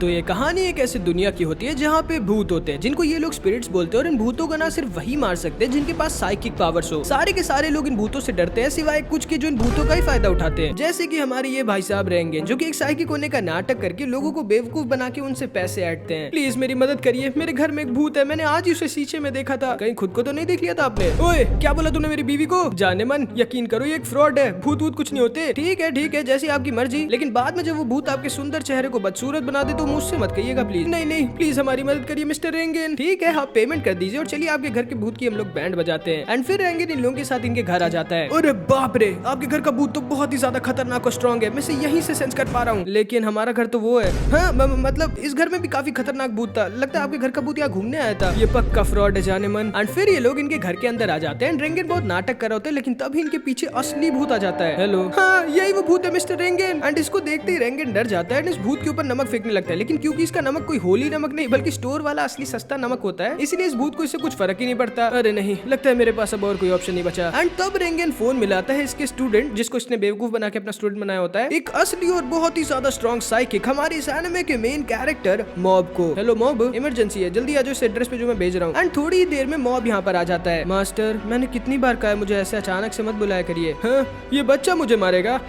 तो ये कहानी एक ऐसी दुनिया की होती है जहाँ पे भूत होते हैं जिनको ये लोग स्पिरिट्स बोलते हैं, और इन भूतों का ना सिर्फ वही मार सकते हैं जिनके पास साइकिक पावर्स हो। सारे के सारे लोग इन भूतों से डरते हैं सिवाय कुछ के जो इन भूतों का ही फायदा उठाते हैं। जैसे कि हमारे ये भाई साहब रहेंगे जो कि एक साइकिक होने का नाटक करके लोगों को बेवकूफ बना के उनसे पैसे ऐंठते हैं। प्लीज मेरी मदद करिए, मेरे घर में एक भूत है, मैंने आज ही उसे शीशे में देखा था। कहीं खुद को तो नहीं देख लिया था आपने? ओए क्या बोला तूने मेरी बीवी को? जाने मन, यकीन करो ये एक फ्रॉड है, भूत वूत कुछ नहीं होते। ठीक है जैसी आपकी मर्जी, लेकिन बाद में जब वो भूत आपके सुंदर चेहरे को बदसूरत बना दे तो मुझसे मत कहिएगा प्लीज। नहीं प्लीज हमारी मदद करिए मिस्टर रेंगन। ठीक है, आप पेमेंट कर दीजिए और चलिए आपके घर के भूत की हम लोग बैंड बजाते हैं। एंड फिर रेंगन इन लोगों के साथ इनके घर आ जाता है। अरे बाप रे, आपके घर का भूत तो बहुत ही ज्यादा खतरनाक और स्ट्रॉन्ग है, मैं से यहीं से सेंस कर पा रहा हूँ। लेकिन हमारा घर तो वो है। हाँ मतलब इस घर में भी काफी खतरनाक भूत था, लगता है आपके घर का भूत यहाँ घूमने आया था। ये पक्का फ्रॉड है जाने मन। एंड फिर ये लोग इनके घर के अंदर आ जाते हैं। रेंगन बहुत नाटक कर रहे होते हैं, लेकिन तभी इनके पीछे असली भूत आ जाता है। हेलो, हाँ यही वो भूत है मिस्टर रेंगन। एंड इसको देखते ही रेंगन डर जाता है, इस भूत के ऊपर नमक फेंकने लगता है। लेकिन क्योंकि इसका नमक कोई होली नमक नहीं बल्कि स्टोर वाला असली सस्ता नमक होता है, इसलिए इस भूत को इससे कुछ फर्क ही नहीं पड़ता। अरे नहीं, लगता है मेरे पास अब और कोई ऑप्शन नहीं बचा। एंड तब रेंगन फोन मिलाता है इसके स्टूडेंट, जिसको इसने बेवकूफ बना के अपना स्टूडेंट बनाया होता है, एक असली और बहुत ही ज्यादा स्ट्रॉन्ग साइकिक, हमारे इस एनिमे के मेन कैरेक्टर मॉब को। हेलो मॉब, इमरजेंसी है, जल्दी आ जाओ इस एड्रेस पे जो मैं भेज रहा हूँ। एंड थोड़ी ही देर में मॉब यहाँ पर आ जाता है। मास्टर, मैंने कितनी बार कहा है मुझे ऐसे अचानक से मत बुलाया करिए। हाँ, ये बच्चा मुझे मारेगा।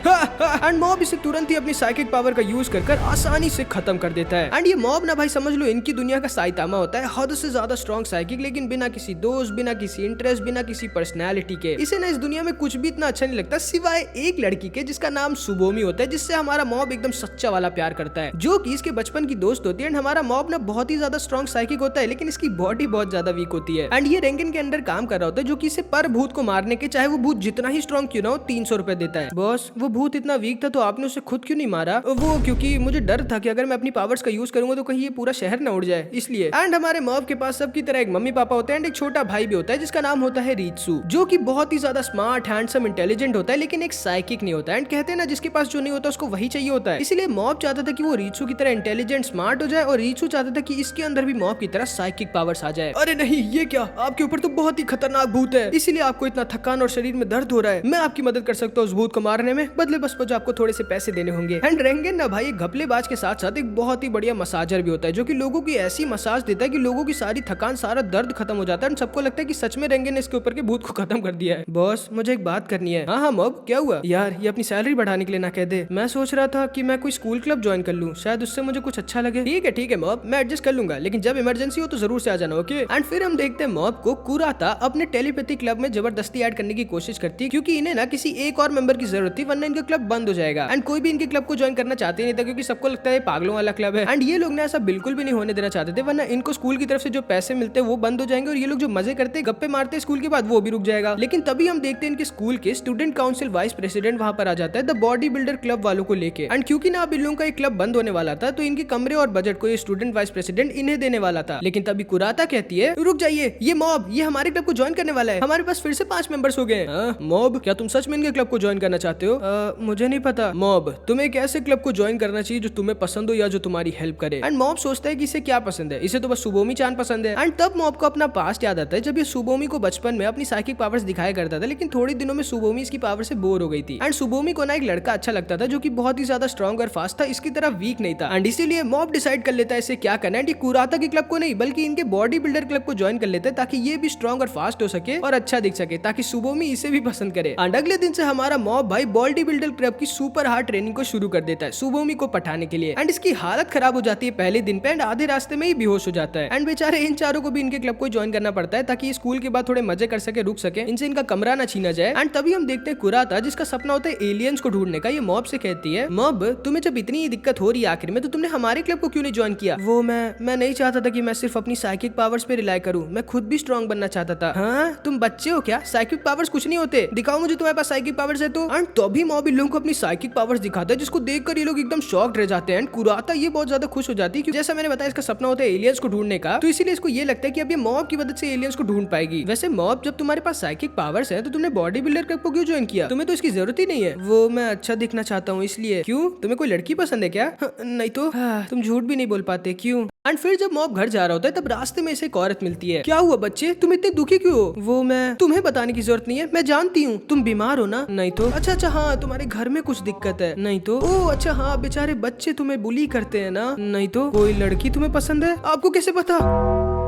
एंड मॉब इसे तुरंत ही अपनी साइकिक पावर का यूज कर आसानी से खत्म कर देता है। एंड ये मॉब ना भाई समझ लो इनकी दुनिया का साइतामा होता है, हद से ज्यादा स्ट्रॉन्ग साइकिक, लेकिन बिना किसी दोस्त, बिना किसी इंटरेस्ट, बिना किसी पर्सनैलिटी के। इसे ना इस दुनिया में कुछ भी इतना अच्छा नहीं लगता सिवाय एक लड़की के जिसका नाम सुबोमी होता है, जिससे हमारा मॉब एकदम सच्चा वाला प्यार करता है, जो कि इसके बचपन की दोस्त होती है। एंड हमारा मॉब ना बहुत ही ज्यादा स्ट्रॉन्ग साइकिक होता है, लेकिन इसकी बॉडी बहुत ज्यादा वीक होती है। एंड ये रेंगन के अंडर काम कर रहा होता है, जो कि इसे पर भूत को मारने के, चाहे वो भूत जितना ही स्ट्रॉन्ग क्यों ना हो, 300 रुपए देता है। बॉस, वो भूत इतना वीक था तो आपने उसे खुद क्यों नहीं मारा? वो क्योंकि मुझे डर था कि अगर मैं अपनी पावर्स का यूज करूंगा तो कहीं ये पूरा शहर ना उड़ जाए, इसलिए। एंड हमारे मॉब के पास सबकी तरह एक मम्मी पापा होते हैं एंड एक छोटा भाई भी होता है जिसका नाम होता है रीत्सु, जो कि बहुत ही ज्यादा स्मार्ट, हैंडसम, इंटेलिजेंट होता है, लेकिन एक साइकिक नहीं होता। एंड कहते हैं ना जिसके पास जो नहीं होता उसको वही चाहिए होता है। इसलिए मॉब चाहता था कि वो रीत्सु की तरह इंटेलिजेंट, स्मार्ट हो जाए, और रीत्सु चाहता था कि इसके अंदर भी मॉब की तरह साइकिक पावर्स आ जाए। अरे नहीं, ये क्या, आपके ऊपर तो बहुत ही खतरनाक भूत है, इसीलिए आपको इतना थकान और शरीर में दर्द हो रहा है। मैं आपकी मदद कर सकता हूँ उस भूत को मारने में, बदले बस आपको थोड़े से पैसे देने होंगे। एंड रेंगन ना भाई एक घपलेबाज के साथ साथ एक बहुत ही बढ़िया मसाजर भी होता है, जो कि लोगों की ऐसी मसाज देता है कि लोगों की सारी थकान, सारा दर्द खत्म हो जाता है। सबको लगता है कि सच में रेंगन ने इसके ऊपर के भूत को खत्म कर दिया है। बॉस, मुझे एक बात करनी है। हाँ मॉब, क्या हुआ? यार ये अपनी सैलरी बढ़ाने के लिए ना कह दे। मैं सोच रहा था कि मैं कोई स्कूल क्लब ज्वाइन कर लूँ, शायद उससे मुझे कुछ अच्छा लगे। ठीक है मॉब, मैं एडजस्ट कर लूंगा, लेकिन जब इमरजेंसी हो तो जरूर से आ जाना, ओके? एंड फिर हम देखते हैं मॉब को कुराता अपने टेलीपैथी क्लब में जबरदस्ती ऐड करने की कोशिश करती है, क्योंकि इन्हें ना किसी एक और मेंबर की जरूरत थी, वरना इनका क्लब बंद हो जाएगा। एंड कोई भी इनके क्लब को ज्वाइन करना चाहते नहीं था, क्योंकि सबको लगता है पागलों वाला क्लब है। एंड ये लोग ना ऐसा बिल्कुल भी नहीं होने देना चाहते थे, वरना इनको स्कूल की तरफ से जो पैसे मिलते हैं वो बंद हो जाएंगे, और ये लोग जो मजे करते गप्पे मारते स्कूल के बाद वो भी रुक जाएगा। लेकिन तभी हम देखते हैं इनके स्कूल के स्टूडेंट काउंसिल वाइस प्रेसिडेंट वहां पर आ जाता है, द बॉडी बिल्डर क्लब वालों को लेके। एंड क्योंकि ना अब इन लोगों का एक क्लब बंद होने वाला था, तो इनके कमरे और बजट को ये स्टूडेंट वाइस प्रेसिडेंट इन्हें देने वाला था। लेकिन तभी कुराता कहती है, रुक जाइए, ये मॉब ये हमारे क्लब को ज्वाइन करने वाला है, हमारे पास फिर से 5 मेंबर्स हो गए। मॉब, क्या तुम सच में इनके क्लब को ज्वाइन करना चाहते हो? मुझे नहीं पता। मॉब, तुम्हें एक ऐसे क्लब को ज्वाइन करना चाहिए जो तुम्हें पसंद हो या जो तुम्हारी हेल्प करे। एंड मॉब सोचता है कि इसे क्या पसंद है, इसे तो बस सुबोमी चान पसंद है। एंड तब मॉब को अपना पास्ट याद आता है, जब ये सुबोमी को बचपन में अपनी साइकिक पावर्स दिखाया करता था, लेकिन थोड़ी दिनों में सुबोमी इसकी पावर से बोर हो गई थी। एंड सुबोमी को ना एक लड़का अच्छा लगता था जो कि बहुत ही ज्यादा स्ट्रॉन्ग और फास्ट था, इसकी तरह वीक नहीं था। एंड इसीलिए मॉब डिसाइड कर लेता है इसे क्या करना है। ये कुराता के क्लब को नहीं बल्कि इनके बॉडी बिल्डर क्लब को ज्वाइन कर लेता है, ताकि ये भी स्ट्रॉन्ग और फास्ट हो सके और अच्छा दिख सके, ताकि सुबोमी इसे भी पसंद करे। एंड अगले दिन से हमारा मॉब भाई बॉडी बिल्डर क्लब की सुपर हार्ड ट्रेनिंग को शुरू कर देता है सुबोमी को पठाने के लिए। एंड इसकी हालत खराब हो जाती है पहले दिन पे, एंड आधे रास्ते में ही बेहोश हो जाता है। एंड बेचारे इन चारों को भी इनके क्लब को ज्वाइन करना पड़ता है, ताकि स्कूल के बाद थोड़े मजे कर सके, रुक सके, इनसे इनका कमरा ना छीना जाए। एंड तभी हम देखते हैं कुराता, जिसका सपना होता है एलियंस को ढूंढने का। ये मॉब से कहती है, मॉब तुम्हें जब इतनी दिक्कत हो रही है आखिर में, तो तुमने हमारे क्लब को क्यों नहीं ज्वाइन किया? वो मैं नहीं चाहता था कि मैं सिर्फ अपनी साइकिक पावर्स पे रिलाई करूं, मैं खुद भी स्ट्रॉन्ग बनना चाहता था। हाँ, तुम बच्चे हो क्या? साइकिक पावर्स कुछ नहीं होते, दिखाओ मुझे तुम्हारे पास साइकिक पावर्स है तो। एंड तभी मॉब इन लोगों को अपनी साइकिक पावर्स दिखाता है, जिसको देखकर ये लोग एकदम शॉक्ड रह जाते हैं। एंड कुराता ये बहुत ज्यादा खुश हो जाती है, क्योंकि जैसा मैंने बताया इसका सपना होता है एलियंस को ढूंढने का, तो इसीलिए इसको ये लगता है कि अब ये मॉब की मदद से एलियंस को ढूंढ पाएगी। वैसे मॉब, जब तुम्हारे पास साइकिक पावर्स है तो तुमने बॉडी बिल्डर क्लब को क्यों ज्वाइन किया? तुम्हें तो इसकी जरूरत ही नहीं है। वो मैं अच्छा दिखना चाहता हूँ इसलिए। क्यों, तुम्हें कोई लड़की पसंद है क्या? नहीं तो। तुम झूठ भी नहीं बोल पाते, क्यों? एंड फिर जब मॉब घर जा रहा होता है तब रास्ते में से एक औरत मिलती है। क्या हुआ बच्चे, तुम इतने दुखी क्यों हो? वो मैं तुम्हें बताने की जरूरत नहीं है, मैं जानती हूँ तुम बीमार हो ना। नहीं तो। अच्छा हाँ, तुम्हारे घर में कुछ दिक्कत है। नहीं तो। ओह अच्छा हाँ, बेचारे बच्चे तुम्हें बुली करते हैं ना। नहीं तो। कोई लड़की तुम्हें पसंद है? आपको कैसे पता?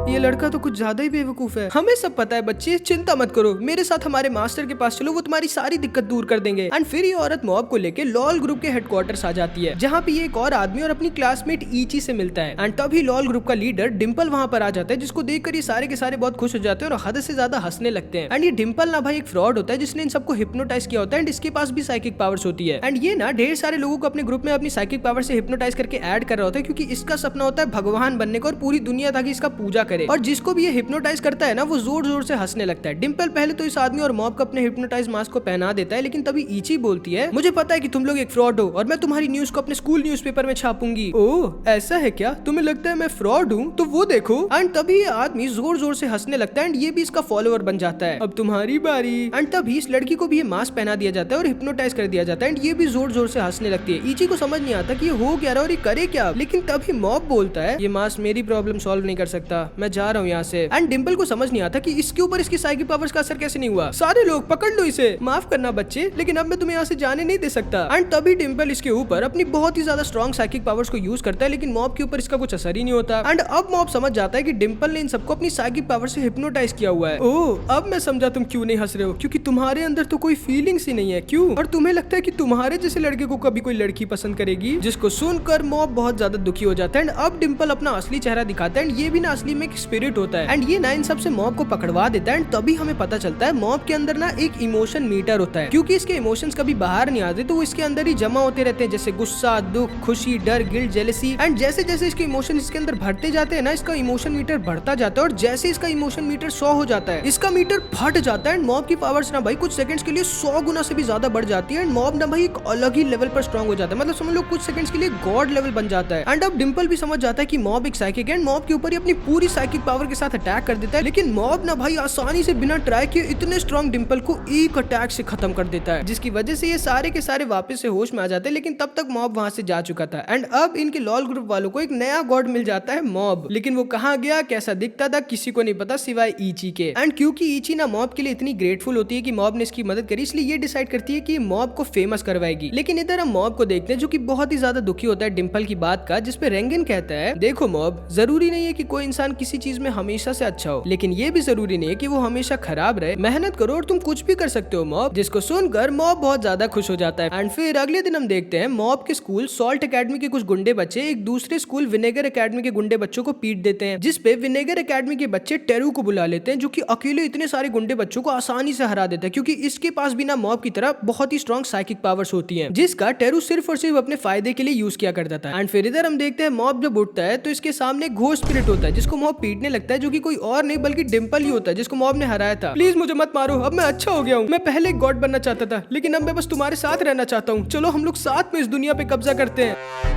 ये लड़का तो कुछ ज्यादा ही बेवकूफ है। हमें सब पता है बच्चे, चिंता मत करो, मेरे साथ हमारे मास्टर के पास चलो, वो तुम्हारी सारी दिक्कत दूर कर देंगे। एंड फिर ये औरत मॉब को लेके लॉल ग्रुप के हेडक्वार्टर्स आ जाती है, जहाँ पे ये एक और आदमी और अपनी क्लासमेट ईची से मिलता है। एंड तभी लॉल ग्रुप का लीडर डिम्पल वहाँ पर आ जाता है, जिसको देखकर ये सारे के सारे बहुत खुश हो जाते हैं और हद से ज्यादा हंसने लगते हैं। एंड ये डिम्पल ना भाई एक फ्रॉड होता है जिसने इन सबको हिप्नोटाइज किया होता है। एंड इसके पास भी साइकिक पावर्स होती है। एंड ये ना ढेर सारे लोगों को अपने ग्रुप में अपनी साइकिक पावर से हिप्नोटाइज करके ऐड कर रहा होता है, क्योंकि इसका सपना होता है भगवान बनने का और पूरी दुनिया ताकि इसका पूजा करे। और जिसको भी ये हिप्नोटाइज करता है ना, वो जोर जोर से हंसने लगता है। डिम्पल पहले तो इस आदमी और मॉब को अपने हिप्नोटाइज मास्क को पहना देता है, लेकिन तभी ईची बोलती है, मुझे पता है कि तुम लोग एक फ्रॉड हो और मैं तुम्हारी न्यूज को अपने स्कूल न्यूज़पेपर में छापूंगी। ओह ऐसा है क्या? तुम्हें लगता है मैं फ्रॉड हूँ? तो वो देखो। एंड तभी ये आदमी जोर जोर से हंसने लगता है एंड ये भी इसका फॉलोअर बन जाता है। अब तुम्हारी बारी। एंड तभी इस लड़की को भी ये मास्क पहना दिया जाता है और हिप्नोटाइज कर दिया जाता है एंड ये भी जोर जोर से हंसने लगती है। ईची को समझ नहीं आता कि ये हो क्या रहा है और ये करे क्या। लेकिन तभी मॉब बोलता है, ये मास्क मेरी प्रॉब्लम सॉल्व नहीं कर सकता, मैं जा रहा हूँ यहाँ से। एंड डिम्पल को समझ नहीं आता कि इसके ऊपर इसकी साइकिक पावर्स का असर कैसे नहीं हुआ। सारे लोग पकड़ लो इसे, माफ करना बच्चे, लेकिन अब मैं तुम्हें यहाँ से जाने नहीं दे सकता। एंड तभी डिम्पल इसके ऊपर अपनी बहुत ही ज्यादा स्ट्रॉन्ग साइकिक पावर्स को यूज करता है, लेकिन मॉब के ऊपर इसका कुछ असर ही नहीं होता। एंड अब मॉब समझ जाता है कि डिम्पल ने इन सबको अपनी साइकिक पावर से हिप्नोटाइज किया हुआ है। ओह अब मैं समझा तुम क्यों नहीं हंस रहे हो, क्योंकि तुम्हारे अंदर तो कोई फीलिंग्स ही नहीं है। क्यों? और तुम्हें लगता है कि तुम्हारे जैसे लड़के को कभी कोई लड़की पसंद करेगी? जिसको सुनकर मॉब बहुत ज्यादा दुखी हो जाता है। एंड अब डिम्पल अपना असली चेहरा दिखाता है एंड ये भी ना असली में एक स्पिरिट होता है। एंड ये ना इन सबसे मॉब को पकड़वा देता है। एंड तभी हमें पता चलता है मॉब के अंदर ना एक इमोशन मीटर होता है, क्योंकि इसके इमोशंस कभी बाहर नहीं आते, तो वो इसके अंदर ही जमा होते रहते हैं, जैसे गुस्सा, दुख, खुशी, डर, गिल्ट, जेलसी। एंड जैसे जैसे इसके इमोशन इसके अंदर भरते जाते हैं ना, इसका इमोशन मीटर बढ़ता जाता है। और जैसे इसका इमोशन मीटर 100 हो जाता है, इसका मीटर फट जाता है। एंड मॉब की पावर्स ना भाई कुछ सेकंड्स के लिए 100 गुना से भी ज्यादा बढ़ जाती है। एंड मॉब ना भाई एक अलग ही लेवल पर स्ट्रॉन्ग हो जाता है, मतलब समझ लो कुछ सेकंड्स के लिए गॉड लेवल बन जाता है। एंड अब डिम्पल भी समझ जाता है कि मॉब एक साइकिक है एंड मॉब के ऊपर ही अपनी पूरी साइकिक पावर के साथ अटैक कर देता है। लेकिन मॉब ना भाई आसानी से बिना ट्राई किए इतने स्ट्रॉन्ग डिम्पल को एक अटैक से खत्म कर देता है, जिसकी वजह से ये सारे के सारे वापस से होश में आ जाते हैं। लेकिन तब तक मॉब वहां से जा चुका था। एंड अब इनके लॉल ग्रुप वालों को एक नया गॉड मिल जाता है, मॉब। लेकिन वो कहाँ गया, कैसा दिखता था, किसी को नहीं पता सिवाय ईची के। एंड क्योंकि ईची ना मॉब के लिए इतनी ग्रेटफुल होती है कि मॉब ने इसकी मदद करी, इसलिए ये डिसाइड करती है कि मॉब को फेमस करवाएगी। लेकिन इधर हम मॉब को देखते हैं जो कि बहुत ही ज्यादा दुखी होता है डिम्पल की बात का, जिसपे रेंगन कहता है, देखो मॉब, जरूरी नहीं है कि कोई इंसान किसी चीज में हमेशा से अच्छा हो, लेकिन ये भी जरूरी नहीं है कि वो हमेशा खराब रहे। मेहनत करो और तुम कुछ भी कर सकते हो मॉब। जिसको सुनकर मॉब बहुत ज्यादा खुश हो जाता है। एंड फिर अगले दिन हम देखते हैं मॉब के स्कूल सॉल्ट एकेडमी के कुछ गुंडे बच्चे एक दूसरे स्कूल विनेगर एकेडमी के गुंडे बच्चों को पीट देते हैं, जिसपे विनेगर एकेडमी के बच्चे टेरू को बुला लेते हैं, जो कि अकेले इतने सारे गुंडे बच्चों को आसानी से हरा देता है, क्योंकि इसके पास भी ना मॉब की तरह बहुत ही स्ट्रॉन्ग साइकिक पावर्स होती हैं, जिसका टेरू सिर्फ और सिर्फ अपने फायदे के लिए यूज किया करता था। एंड फिर इधर हम देखते हैं मॉब जब उठता है तो इसके सामने घोस्ट स्पिरिट होता है, जिसको मॉब पीटने लगता है, जो कि कोई और नहीं बल्कि डिम्पल ही होता है, जिसको मॉब ने हराया था। प्लीज मुझे मत मारो, अब मैं अच्छा हो गया हूँ। मैं पहले एक गॉड बनना चाहता था, लेकिन अब मैं बस तुम्हारे साथ रहना चाहता हूँ। चलो हम लोग साथ में इस दुनिया पे कब्जा करते हैं।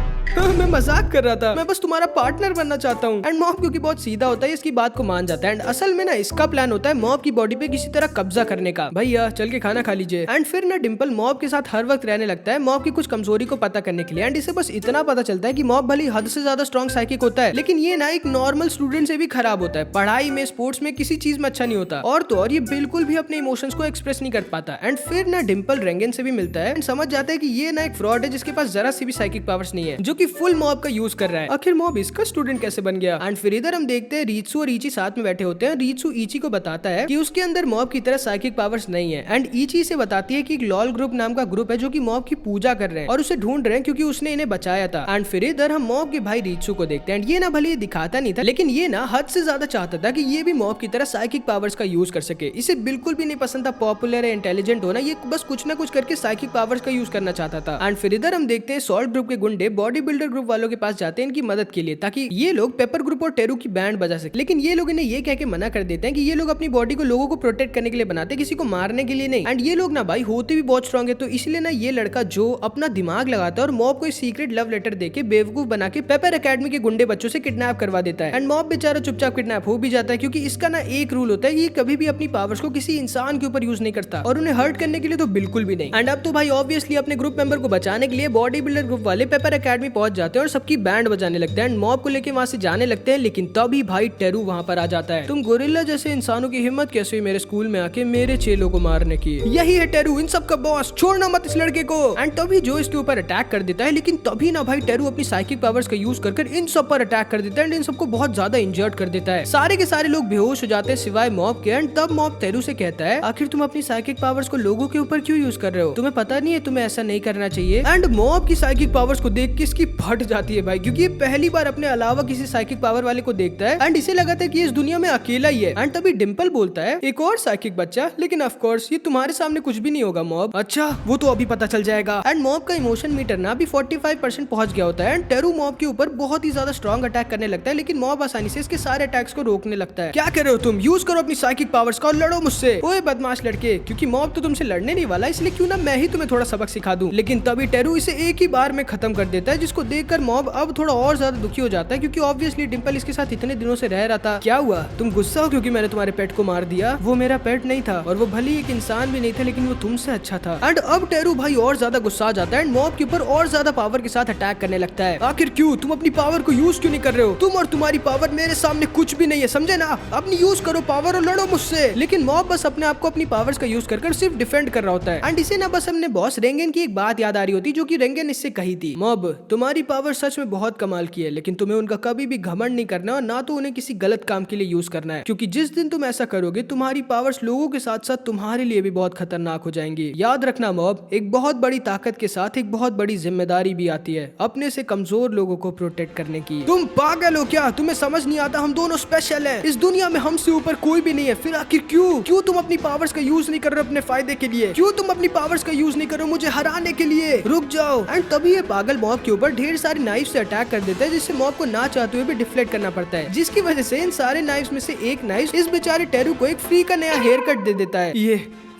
मैं मजाक कर रहा था, मैं बस तुम्हारा पार्टनर बनना चाहता हूँ। एंड मॉब क्योंकि बहुत सीधा होता है इसकी बात को मान जाता है। एंड असल में ना इसका प्लान होता है मॉब की बॉडी पे किसी तरह कब्जा करने का। भैया चल के खाना खा लीजिए। एंड फिर ना डिम्पल मॉब के साथ हर वक्त रहने लगता है, मॉब की कुछ कमजोरी को पता करने के लिए। एंड इसे बस इतना पता चलता है कि मॉब भले हद से ज्यादा स्ट्रॉन्ग साइकिक होता है, लेकिन ये ना एक नॉर्मल स्टूडेंट से भी खराब होता है। पढ़ाई में, स्पोर्ट्स में, किसी चीज में अच्छा नहीं होता। और तो और ये बिल्कुल भी अपने इमोशंस को एक्सप्रेस नहीं कर पाता। एंड फिर ना डिम्पल रेंगन से भी मिलता है एंड समझ जाता है कि ये ना एक फ्रॉड है, जिसके पास जरा सी भी साइकिक पावर्स नहीं है, जो कि फुल मॉब का यूज कर रहा है। आखिर मॉब इसका स्टूडेंट कैसे बन गया? एंड फिर इधर हम देखते हैं रीचू और ईची साथ में बैठे होते हैं। रीचू ईची को बताता है कि उसके अंदर मॉब की तरह साइकिक पावर्स नहीं है। एंड ईची से बताती है कि एक लॉल ग्रुप नाम का ग्रुप है जो कि मॉब की पूजा कर रहे हैं और उसे ढूंढ रहे हैं क्योंकि उसने इन्हें बचाया था। एंड फिर इधर हम मॉब के भाई रीचू को देखते हैं। ये ना भले दिखाता नहीं था, लेकिन ये ना हद से ज्यादा चाहता था कि ये भी मॉब की तरह साइकिक पावर्स का यूज कर सके। इसे बिल्कुल भी नहीं पसंद था पॉपुलर है, इंटेलिजेंट होना। ये बस कुछ ना कुछ करके साइकिक पावर्स का यूज करना चाहता था। एंड फिर इधर हम देखते हैं सॉल्ट ग्रुप के गुंडे बॉडी बिल्डर ग्रुप वालों के पास जाते हैं इनकी मदद के लिए, ताकि ये लोग पेपर ग्रुप और टेरू की बैंड बजा सके। लेकिन ये लोग इन्हें ये कह के मना कर देते हैं कि ये लोग अपनी बॉडी को लोगों को प्रोटेक्ट करने के लिए बनाते हैं, किसी को मारने के लिए नहीं। एंड ये लोग ना भाई होते भी बहुत स्ट्रॉन्ग है, तो इसलिए ना ये लड़का जो अपना दिमाग लगाता है और मॉब को सीक्रेट लव लेटर देके बेवकूफ बना के पेपर एकेडमी के गुंडे बच्चों से किडनैप करवा देता है। एंड मॉब बेचारा चुपचाप किडनैप हो भी जाता है, क्योंकि इसका ना एक रूल होता है कि ये कभी भी अपनी पावर्स को किसी इंसान के ऊपर यूज नहीं करता और उन्हें हर्ट करने के लिए तो बिल्कुल भी नहीं। एंड अब तो भाई ऑब्वियसली अपने ग्रुप मेंबर को बचाने के लिए बॉडी बिल्डर ग्रुप वाले पेपर एकेडमी पहुंच जाते हैं और सबकी बैंड बजाने लगते हैं, मॉब को लेके वहाँ से जाने लगते हैं। लेकिन तभी भाई टेरू वहाँ पर आ जाता है। तुम गोरिल्ला जैसे इंसानों की हिम्मत कैसे हुई मेरे स्कूल में आके मेरे चेलों को मारने की? यही है टेरू, इन सब का बॉस, छोड़ना मत इस लड़के को। एंड तभी जो इसके ऊपर अटैक कर देता है। लेकिन तभी ना भाई टेरू अपनी साइकिक पावर्स का यूज कर इन सब पर अटैक कर देता है एंड इन सबको बहुत ज्यादा इंजर्ड कर देता है। सारे के सारे लोग बेहोश हो जाते हैं सिवाय मॉब के। एंड तब मॉब टेरू से कहता है, आखिर तुम अपनी साइकिक पावर्स को लोगों के ऊपर क्यों यूज कर रहे हो? तुम्हें पता नहीं है तुम्हें ऐसा नहीं करना चाहिए? एंड मॉब की साइकिक पावर्स को देख के इसकी फट जाती है भाई, क्योंकि ये पहली बार अपने अलावा किसी साइकिक पावर वाले को देखता है एंड इसे लगा था कि इस दुनिया में अकेला ही है। एंड तभी डिम्पल बोलता है, एक और साइकिक बच्चा, लेकिन ऑफ कोर्स ये तुम्हारे सामने कुछ भी नहीं होगा मॉब। अच्छा, वो तो अभी पता चल जाएगा। एंड मॉब का इमोशन मीटर ना अभी 45% पहुंच गया होता है एंड टेरू मॉब के ऊपर बहुत ही ज्यादा स्ट्रॉन्ग अटैक करने लगता है। लेकिन मॉब आसानी से इसके सारे अटैक्स को रोकने लगता है। क्या कर रहे हो तुम? यूज करो अपनी साइकिक पावर्स का और लड़ो मुझसे। ओए बदमाश लड़के, क्योंकि मॉब तो तुमसे लड़ने नहीं वाला, इसलिए क्यों ना मैं ही तुम्हें थोड़ा सबक सिखा दूं। लेकिन तभी टेरू इसे एक ही बार में खत्म कर देता है, जिसको देखकर मॉब अब थोड़ा और ज्यादा दुखी हो जाता है, क्योंकि ऑब्वियसली डिम्पल इसके साथ इतने दिनों से रह रहा था। क्या हुआ, तुम गुस्सा हो क्योंकि मैंने तुम्हारे पेट को मार दिया? वो मेरा पेट नहीं था और वो भले एक इंसान भी नहीं था, लेकिन वो तुमसे अच्छा था। एंड अब टेरू भाई और ज्यादा गुस्सा आ जाता है एंड मॉब के ऊपर और ज्यादा पावर के साथ अटैक करने लगता है। आखिर क्यों? तुम अपनी पावर को यूज क्यों नहीं कर रहे हो? तुम और तुम्हारी पावर मेरे सामने कुछ भी नहीं है, समझे ना? अपनी यूज करो पावर और लड़ो मुझसे। लेकिन मॉब बस अपने आप को अपनी पावर्स का यूज कर सिर्फ डिफेंड कर रहा होता है। एंड इसे ना बस अपने बॉस रेंगन की एक बात याद आ रही होती, जो कि रेंगन इससे कही थी, मॉब तुम्हारी पावर सच में बहुत कमाल की है, लेकिन तुम्हें उनका कभी भी घमंड नहीं करना और ना तो उन्हें किसी गलत काम के लिए यूज करना है, क्योंकि जिस दिन तुम ऐसा करोगे तुम्हारी पावर्स लोगों के साथ साथ तुम्हारे लिए भी बहुत खतरनाक हो जाएंगी। याद रखना मॉब, एक बहुत बड़ी ताकत के साथ एक बहुत बड़ी जिम्मेदारी भी आती है, अपने से कमजोर लोगों को प्रोटेक्ट करने की। तुम पागल हो क्या? तुम्हें समझ नहीं आता हम दोनों स्पेशल हैं, इस दुनिया में हमसे ऊपर कोई भी नहीं है। फिर आखिर क्यों तुम अपनी पावर्स का यूज नहीं कर रहे हो अपने फायदे के लिए? क्यों तुम अपनी पावर्स का यूज नहीं करो मुझे हराने के लिए? रुक जाओ। एंड तभी ये पागल मॉब के ऊपर ढेर सारे नाइफ से अटैक कर देता है, जिससे मॉब को ना चाहते हुए भी डिफ्लेक्ट करना पड़ता है, जिसकी वजह से इन सारे नाइफ्स में से एक नाइफ इस बेचारे टेरू को एक फ्री का नया हेयर कट दे देता है।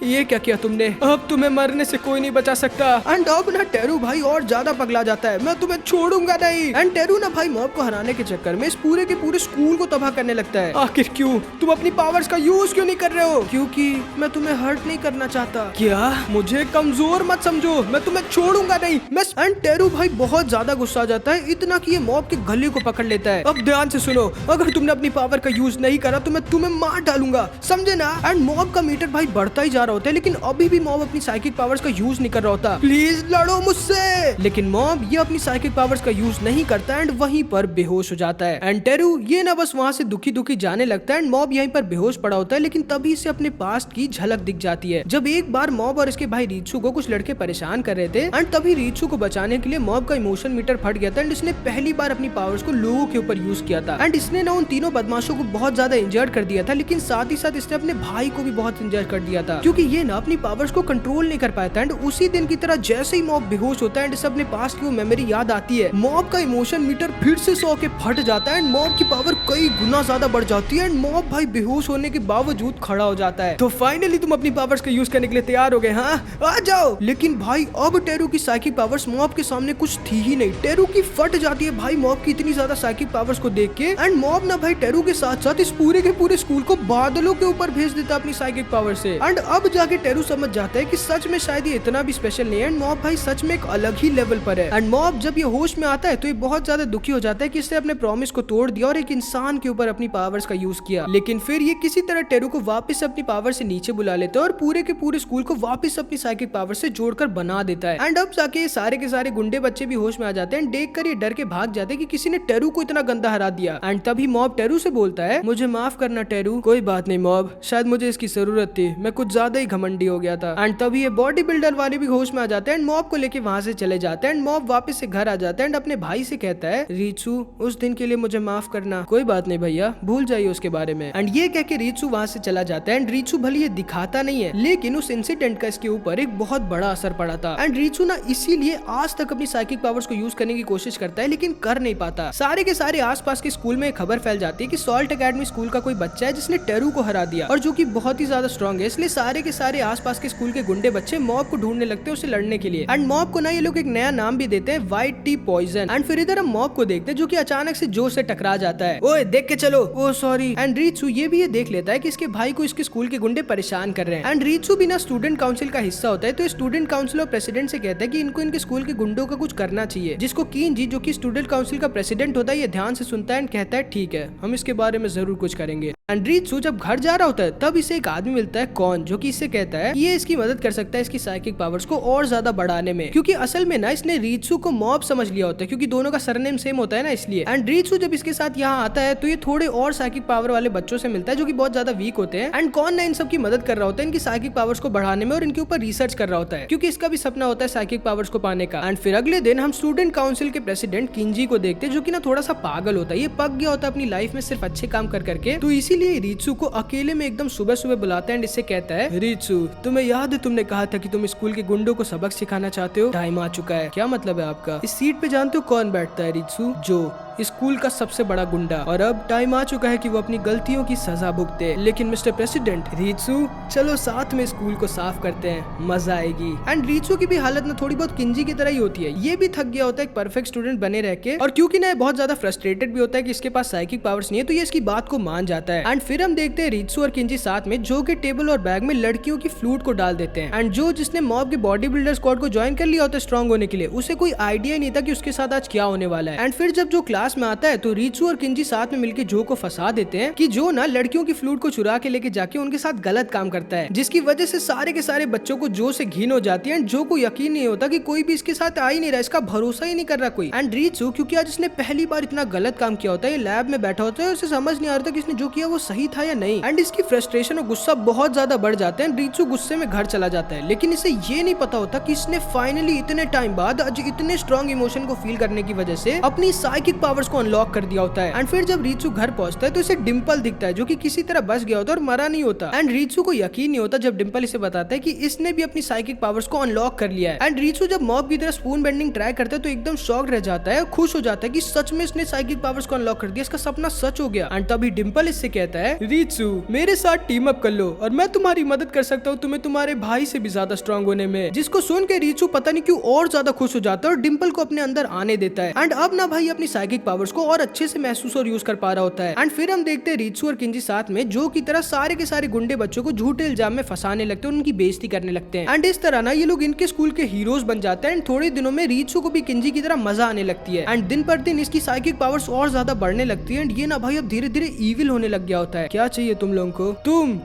ये क्या किया तुमने? अब तुम्हें मरने से कोई नहीं बचा सकता। एंड अब ना टेरू भाई और ज्यादा पगला जाता है, मैं तुम्हें छोड़ूंगा नहीं। एंड टेरू ना भाई मॉब को हराने के चक्कर में इस पूरे के पूरे स्कूल को तबाह करने लगता है। आखिर क्यों? तुम अपनी पावर्स का यूज क्यों नहीं कर रहे हो? क्योंकि मैं तुम्हें हर्ट नहीं करना चाहता। क्या? मुझे कमजोर मत समझो, मैं तुम्हें छोड़ूंगा नहीं। एंड टेरू भाई बहुत ज्यादा गुस्सा आ जाता है, इतना कि ये मॉब के गले को पकड़ लेता है। अब ध्यान से सुनो, अगर तुमने अपनी पावर का यूज नहीं करा तो मैं तुम्हें मार डालूंगा, समझे ना? एंड मॉब का मीटर भाई बढ़ता ही जा रहा होता है, लेकिन अभी भी मॉब अपनी साइकिक पावर्स का यूज नहीं कर रहा होता। प्लीज लड़ो मुझसे। लेकिन मॉब ये अपनी साइकिक पावर्स का यूज नहीं करता एंड वहीं पर बेहोश हो जाता है। एंड टेरू ये ना बस वहाँ से दुखी दुखी जाने लगता है एंड मॉब यहीं पर बेहोश पड़ा होता है। लेकिन तभी से अपने पास्ट की झलक दिख जाती है, जब एक बार मॉब और इसके भाई रीचू को कुछ लड़के परेशान कर रहे थे एंड तभी रीचू को बचाने के लिए मॉब का इमोशन मीटर फट गया था एंड इसने पहली बार अपनी पावर्स को लोगों के ऊपर यूज किया था। एंड इसने ना उन तीनों बदमाशों को बहुत ज्यादा इंजर्ड कर दिया था, लेकिन साथ ही साथ इसने अपने भाई को भी बहुत इंजर्ड कर दिया था, क्योंकि ये ना अपनी पावर्स को कंट्रोल नहीं कर पाया था। एंड उसी दिन की तरह जैसे ही मॉब बेहोश होता है एंड इसे अपने पास्ट की वो मेमोरी याद आती है, मॉब का इमोशन मीटर फिर से 100 के फट जाता है एंड मॉब की पावर कई गुना ज्यादा बढ़ जाती है एंड मॉब भाई बेहोश होने के बावजूद खड़ा हो जाता है। तो फाइनली तुम अपनी पावर्स का यूज करने के लिए तैयार हो गए? हाँ, आ जाओ। लेकिन भाई अब टेरू की साइकिक पावर्स मॉब के सामने कुछ थी ही नहीं। टेरू की फट जाती है भाई मॉब की इतनी ज्यादा साइकिक पावर्स को देख के एंड मॉब ना भाई टेरू के साथ साथ इस पूरे के पूरे स्कूल को बादलों के ऊपर भेज देता अपनी साइकिक पावर से। एंड अब जाके टेरू समझ जाता है कि सच में शायद ये इतना भी स्पेशल नहीं है एंड मॉब भाई सच में एक अलग ही लेवल पर है। एंड मॉब जब ये होश में आता है तो ये बहुत ज्यादा दुखी हो जाता है कि इसने अपने प्रॉमिस को तोड़ दिया और एक इंसान के ऊपर अपनी पावर्स का यूज किया। लेकिन फिर ये किसी तरह टेरू को वापस अपनी पावर से नीचे बुला लेता है और पूरे के पूरे स्कूल को वापस अपनी साइकिक पावर से जोड़कर बना देता है। एंड अब जाके सारे के सारे गुंडे बच्चे भी होश में आ जाते हैं, देख कर ये डर के भाग जाते हैं कि किसी ने टेरू को इतना गंदा हरा दिया। एंड तभी मॉब टेरू से बोलता है, मुझे माफ करना टेरू। कोई बात नहीं मॉब, शायद मुझे इसकी जरूरत थी, मैं कुछ ज्यादा ही घमंडी हो गया था। एंड तभी ये बॉडी बिल्डर वाले भी होश में आ जाते हैं एंड मॉब को लेके वहां से चले जाते हैं एंड मॉब वापस से घर आ जाता है एंड अपने भाई से कहता है, रीचू उस दिन के लिए मुझे माफ करना। कोई बात नहीं भैया, भूल जाइए उसके बारे में। एंड ये कह के रीचू वहां से चला जाता है एंड रीचू भले ये दिखाता नहीं है, लेकिन उस इंसिडेंट का इसके ऊपर एक बहुत बड़ा असर पड़ा था। एंड रीचू ना इसीलिए आज तक अपनी साइकिक पावर्स को यूज करने की कोशिश करता है, लेकिन कर नहीं पाता। सारे के सारे आसपास के स्कूल में खबर फैल जाती है कि सॉल्ट एकेडमी स्कूल का कोई बच्चा है जिसने टेरू को हरा दिया और जो कि बहुत ही ज्यादा स्ट्रॉन्ग है, इसलिए सारे सारे के सारे आसपास के स्कूल के गुंडे बच्चे मॉब को ढूंढने लगते हैं उसे लड़ने के लिए। एंड मॉब को ना ये लोग एक नया नाम भी देते हैं, व्हाइट टी पॉइजन। एंड फिर इधर हम मॉब को देखते हैं जो कि अचानक से जो से टकरा जाता है। ओए देख के चलो, ओ सॉरी। एंड रीचू ये भी ये देख लेता है कि इसके भाई को इसके स्कूल के गुंडे परेशान कर रहे हैं। एंड रीचू भी ना स्टूडेंट काउंसिल का हिस्सा होता है, तो स्टूडेंट काउंसिल और प्रेसिडेंट से कहता है कि इनको इनके स्कूल के गुंडों का कुछ करना चाहिए, जिसको किंजी जो कि स्टूडेंट काउंसिल का प्रेसिडेंट होता है ये ध्यान से सुनता है एंड कहता है ठीक है, हम इसके बारे में जरूर कुछ करेंगे। एंड रीचू जब घर जा रहा होता है तब इसे एक आदमी मिलता है कौन, जो कि इससे कहता है कि ये इसकी मदद कर सकता है इसकी साइकिक पावर्स को और ज्यादा बढ़ाने में, क्योंकि असल में ना इसने रीचू को मॉब समझ लिया होता है क्योंकि दोनों का सरनेम सेम होता है ना इसलिए। एंड रीचू जब इसके साथ यहाँ आता है तो ये थोड़े और साइकिक पावर वाले बच्चों से मिलता है जो कि बहुत ज्यादा वीक होते हैं। एंड कौन ना इन सब की मदद कर रहा होता है इनकी साइकिक पावर्स को बढ़ाने में और इनके ऊपर रिसर्च कर रहा होता है, क्योंकि इसका भी सपना होता है साइकिक पावर्स को पाने का। एंड फिर अगले दिन हम स्टूडेंट काउंसिल के प्रेसिडेंट किंजी को देखते हैं जो कि ना थोड़ा सा पागल होता है, ये पक गया होता है अपनी लाइफ में सिर्फ अच्छे काम कर करके, तो इसीलिए रीचू को अकेले में एकदम सुबह सुबह बुलाता है एंड इससे कहता है रीचू तुम्हें याद है तुमने कहा था कि तुम स्कूल के गुंडों को सबक सिखाना चाहते हो, टाइम आ चुका है। क्या मतलब है आपका? इस सीट पे जानते हो कौन बैठता है रीचू? जो स्कूल का सबसे बड़ा गुंडा, और अब टाइम आ चुका है कि वो अपनी गलतियों की सजा भुगते। लेकिन मिस्टर प्रेसिडेंट, रीचू चलो साथ में स्कूल को साफ करते हैं, मजा आएगी। एंड रीचू की भी हालत ना थोड़ी बहुत किंजी की तरह ही होती है, ये भी थक गया होता है एक परफेक्ट स्टूडेंट बने रह के, और क्योंकि ना बहुत ज्यादा फ्रस्ट्रेटेड भी होता है कि इसके पास साइकिक पावर्स नहीं है, तो ये इसकी बात को मान जाता है। एंड फिर हम देखते हैं रीचू और किंजी साथ में जो के टेबल और बैग में लड़कियों की फ्लूट को डाल देते हैं। एंड जो जिसने मॉब के बॉडी बिल्डर स्क्वाड को ज्वाइन कर लिया होता है स्ट्रॉन्ग होने के लिए, उसे कोई आइडिया नहीं था कि उसके साथ आज क्या होने वाला है। एंड फिर जब जो क्लास में आता है तो रीचू और किंजी साथ में मिलकर जो को फंसा देते हैं कि जो ना लड़कियों की फ्लूट को चुरा के लेके जाके उनके साथ गलत काम करता है, जिसकी वजह से सारे के सारे बच्चों को जो से घिन हो जाती है। एंड जो को यकीन नहीं होता कि कोई भी इसके साथ आ ही नहीं रहा, इसका भरोसा ही नहीं कर रहा कोई। एंड रीचू क्योंकि आज इसने पहली बार इतना गलत काम किया होता है, ये लैब में बैठा होता है, उसे समझ नहीं आ रहा था कि इसने जो किया वो सही था या नहीं। एंड इसकी फ्रस्ट्रेशन और गुस्सा बहुत ज्यादा बढ़ जाते हैं। रीचू गुस्से में घर चला जाता है, लेकिन इसे ये नहीं पता होता कि इसने फाइनली इतने टाइम बाद आज इतने स्ट्रॉन्ग इमोशन को फील करने की वजह से अपनी साइकिक पावर्स को अनलॉक कर दिया होता है। एंड फिर जब रीचू घर पहुंचता है तो इसे डिम्पल दिखता है जो कि किसी तरह बच गया होता है और मरा नहीं होता। एंड रीचू को यकीन नहीं होता जब डिम्पल इसे बताता है कि इसने भी अपनी साइकिक पावर्स को अनलॉक कर लिया है। एंड रीचू जब मॉब की तरह स्पून बेंडिंग ट्राई करता है तो एकदम शॉक रह जाता है, खुश हो जाता है कि सच में इसने साइकिक पावर्स को अनलॉक कर दिया, इसका सपना सच हो गया। एंड तभी डिम्पल इससे कहता है रीचू मेरे साथ टीम अप कर लो और मैं तुम्हारी मदद कर सकता हूँ तुम्हें तुम्हारे भाई से भी ज्यादा स्ट्रॉन्ग होने में। जिसको सुन के रीचू पता नहीं क्यों और ज्यादा खुश हो जाता है और डिम्पल को अपने अंदर आने देता है। एंड अब ना भाई अपनी साइकिक पावर्स को और अच्छे से महसूस और यूज कर पा रहा होता है। एंड फिर हम देखते हैं रीचू और किंजी साथ में जो की तरह सारे के सारे गुंडे बच्चों को झूठे इल्जाम में फंसाने लगते हैं, उनकी बेइज्जती करने लगते हैं। एंड इस तरह ना ये लोग इनके स्कूल के हीरोज बन जाते हैं। एंड थोड़े दिनों में रीचू को भी किंजी की तरह मजा आने लगती है। एंड दिन पर दिन इसकी साइकिक पावर्स और ज्यादा बढ़ने लगती है। एंड ये ना भाई अब धीरे धीरे इविल होने लग गया होता है। क्या चाहिए तुम लोगों को?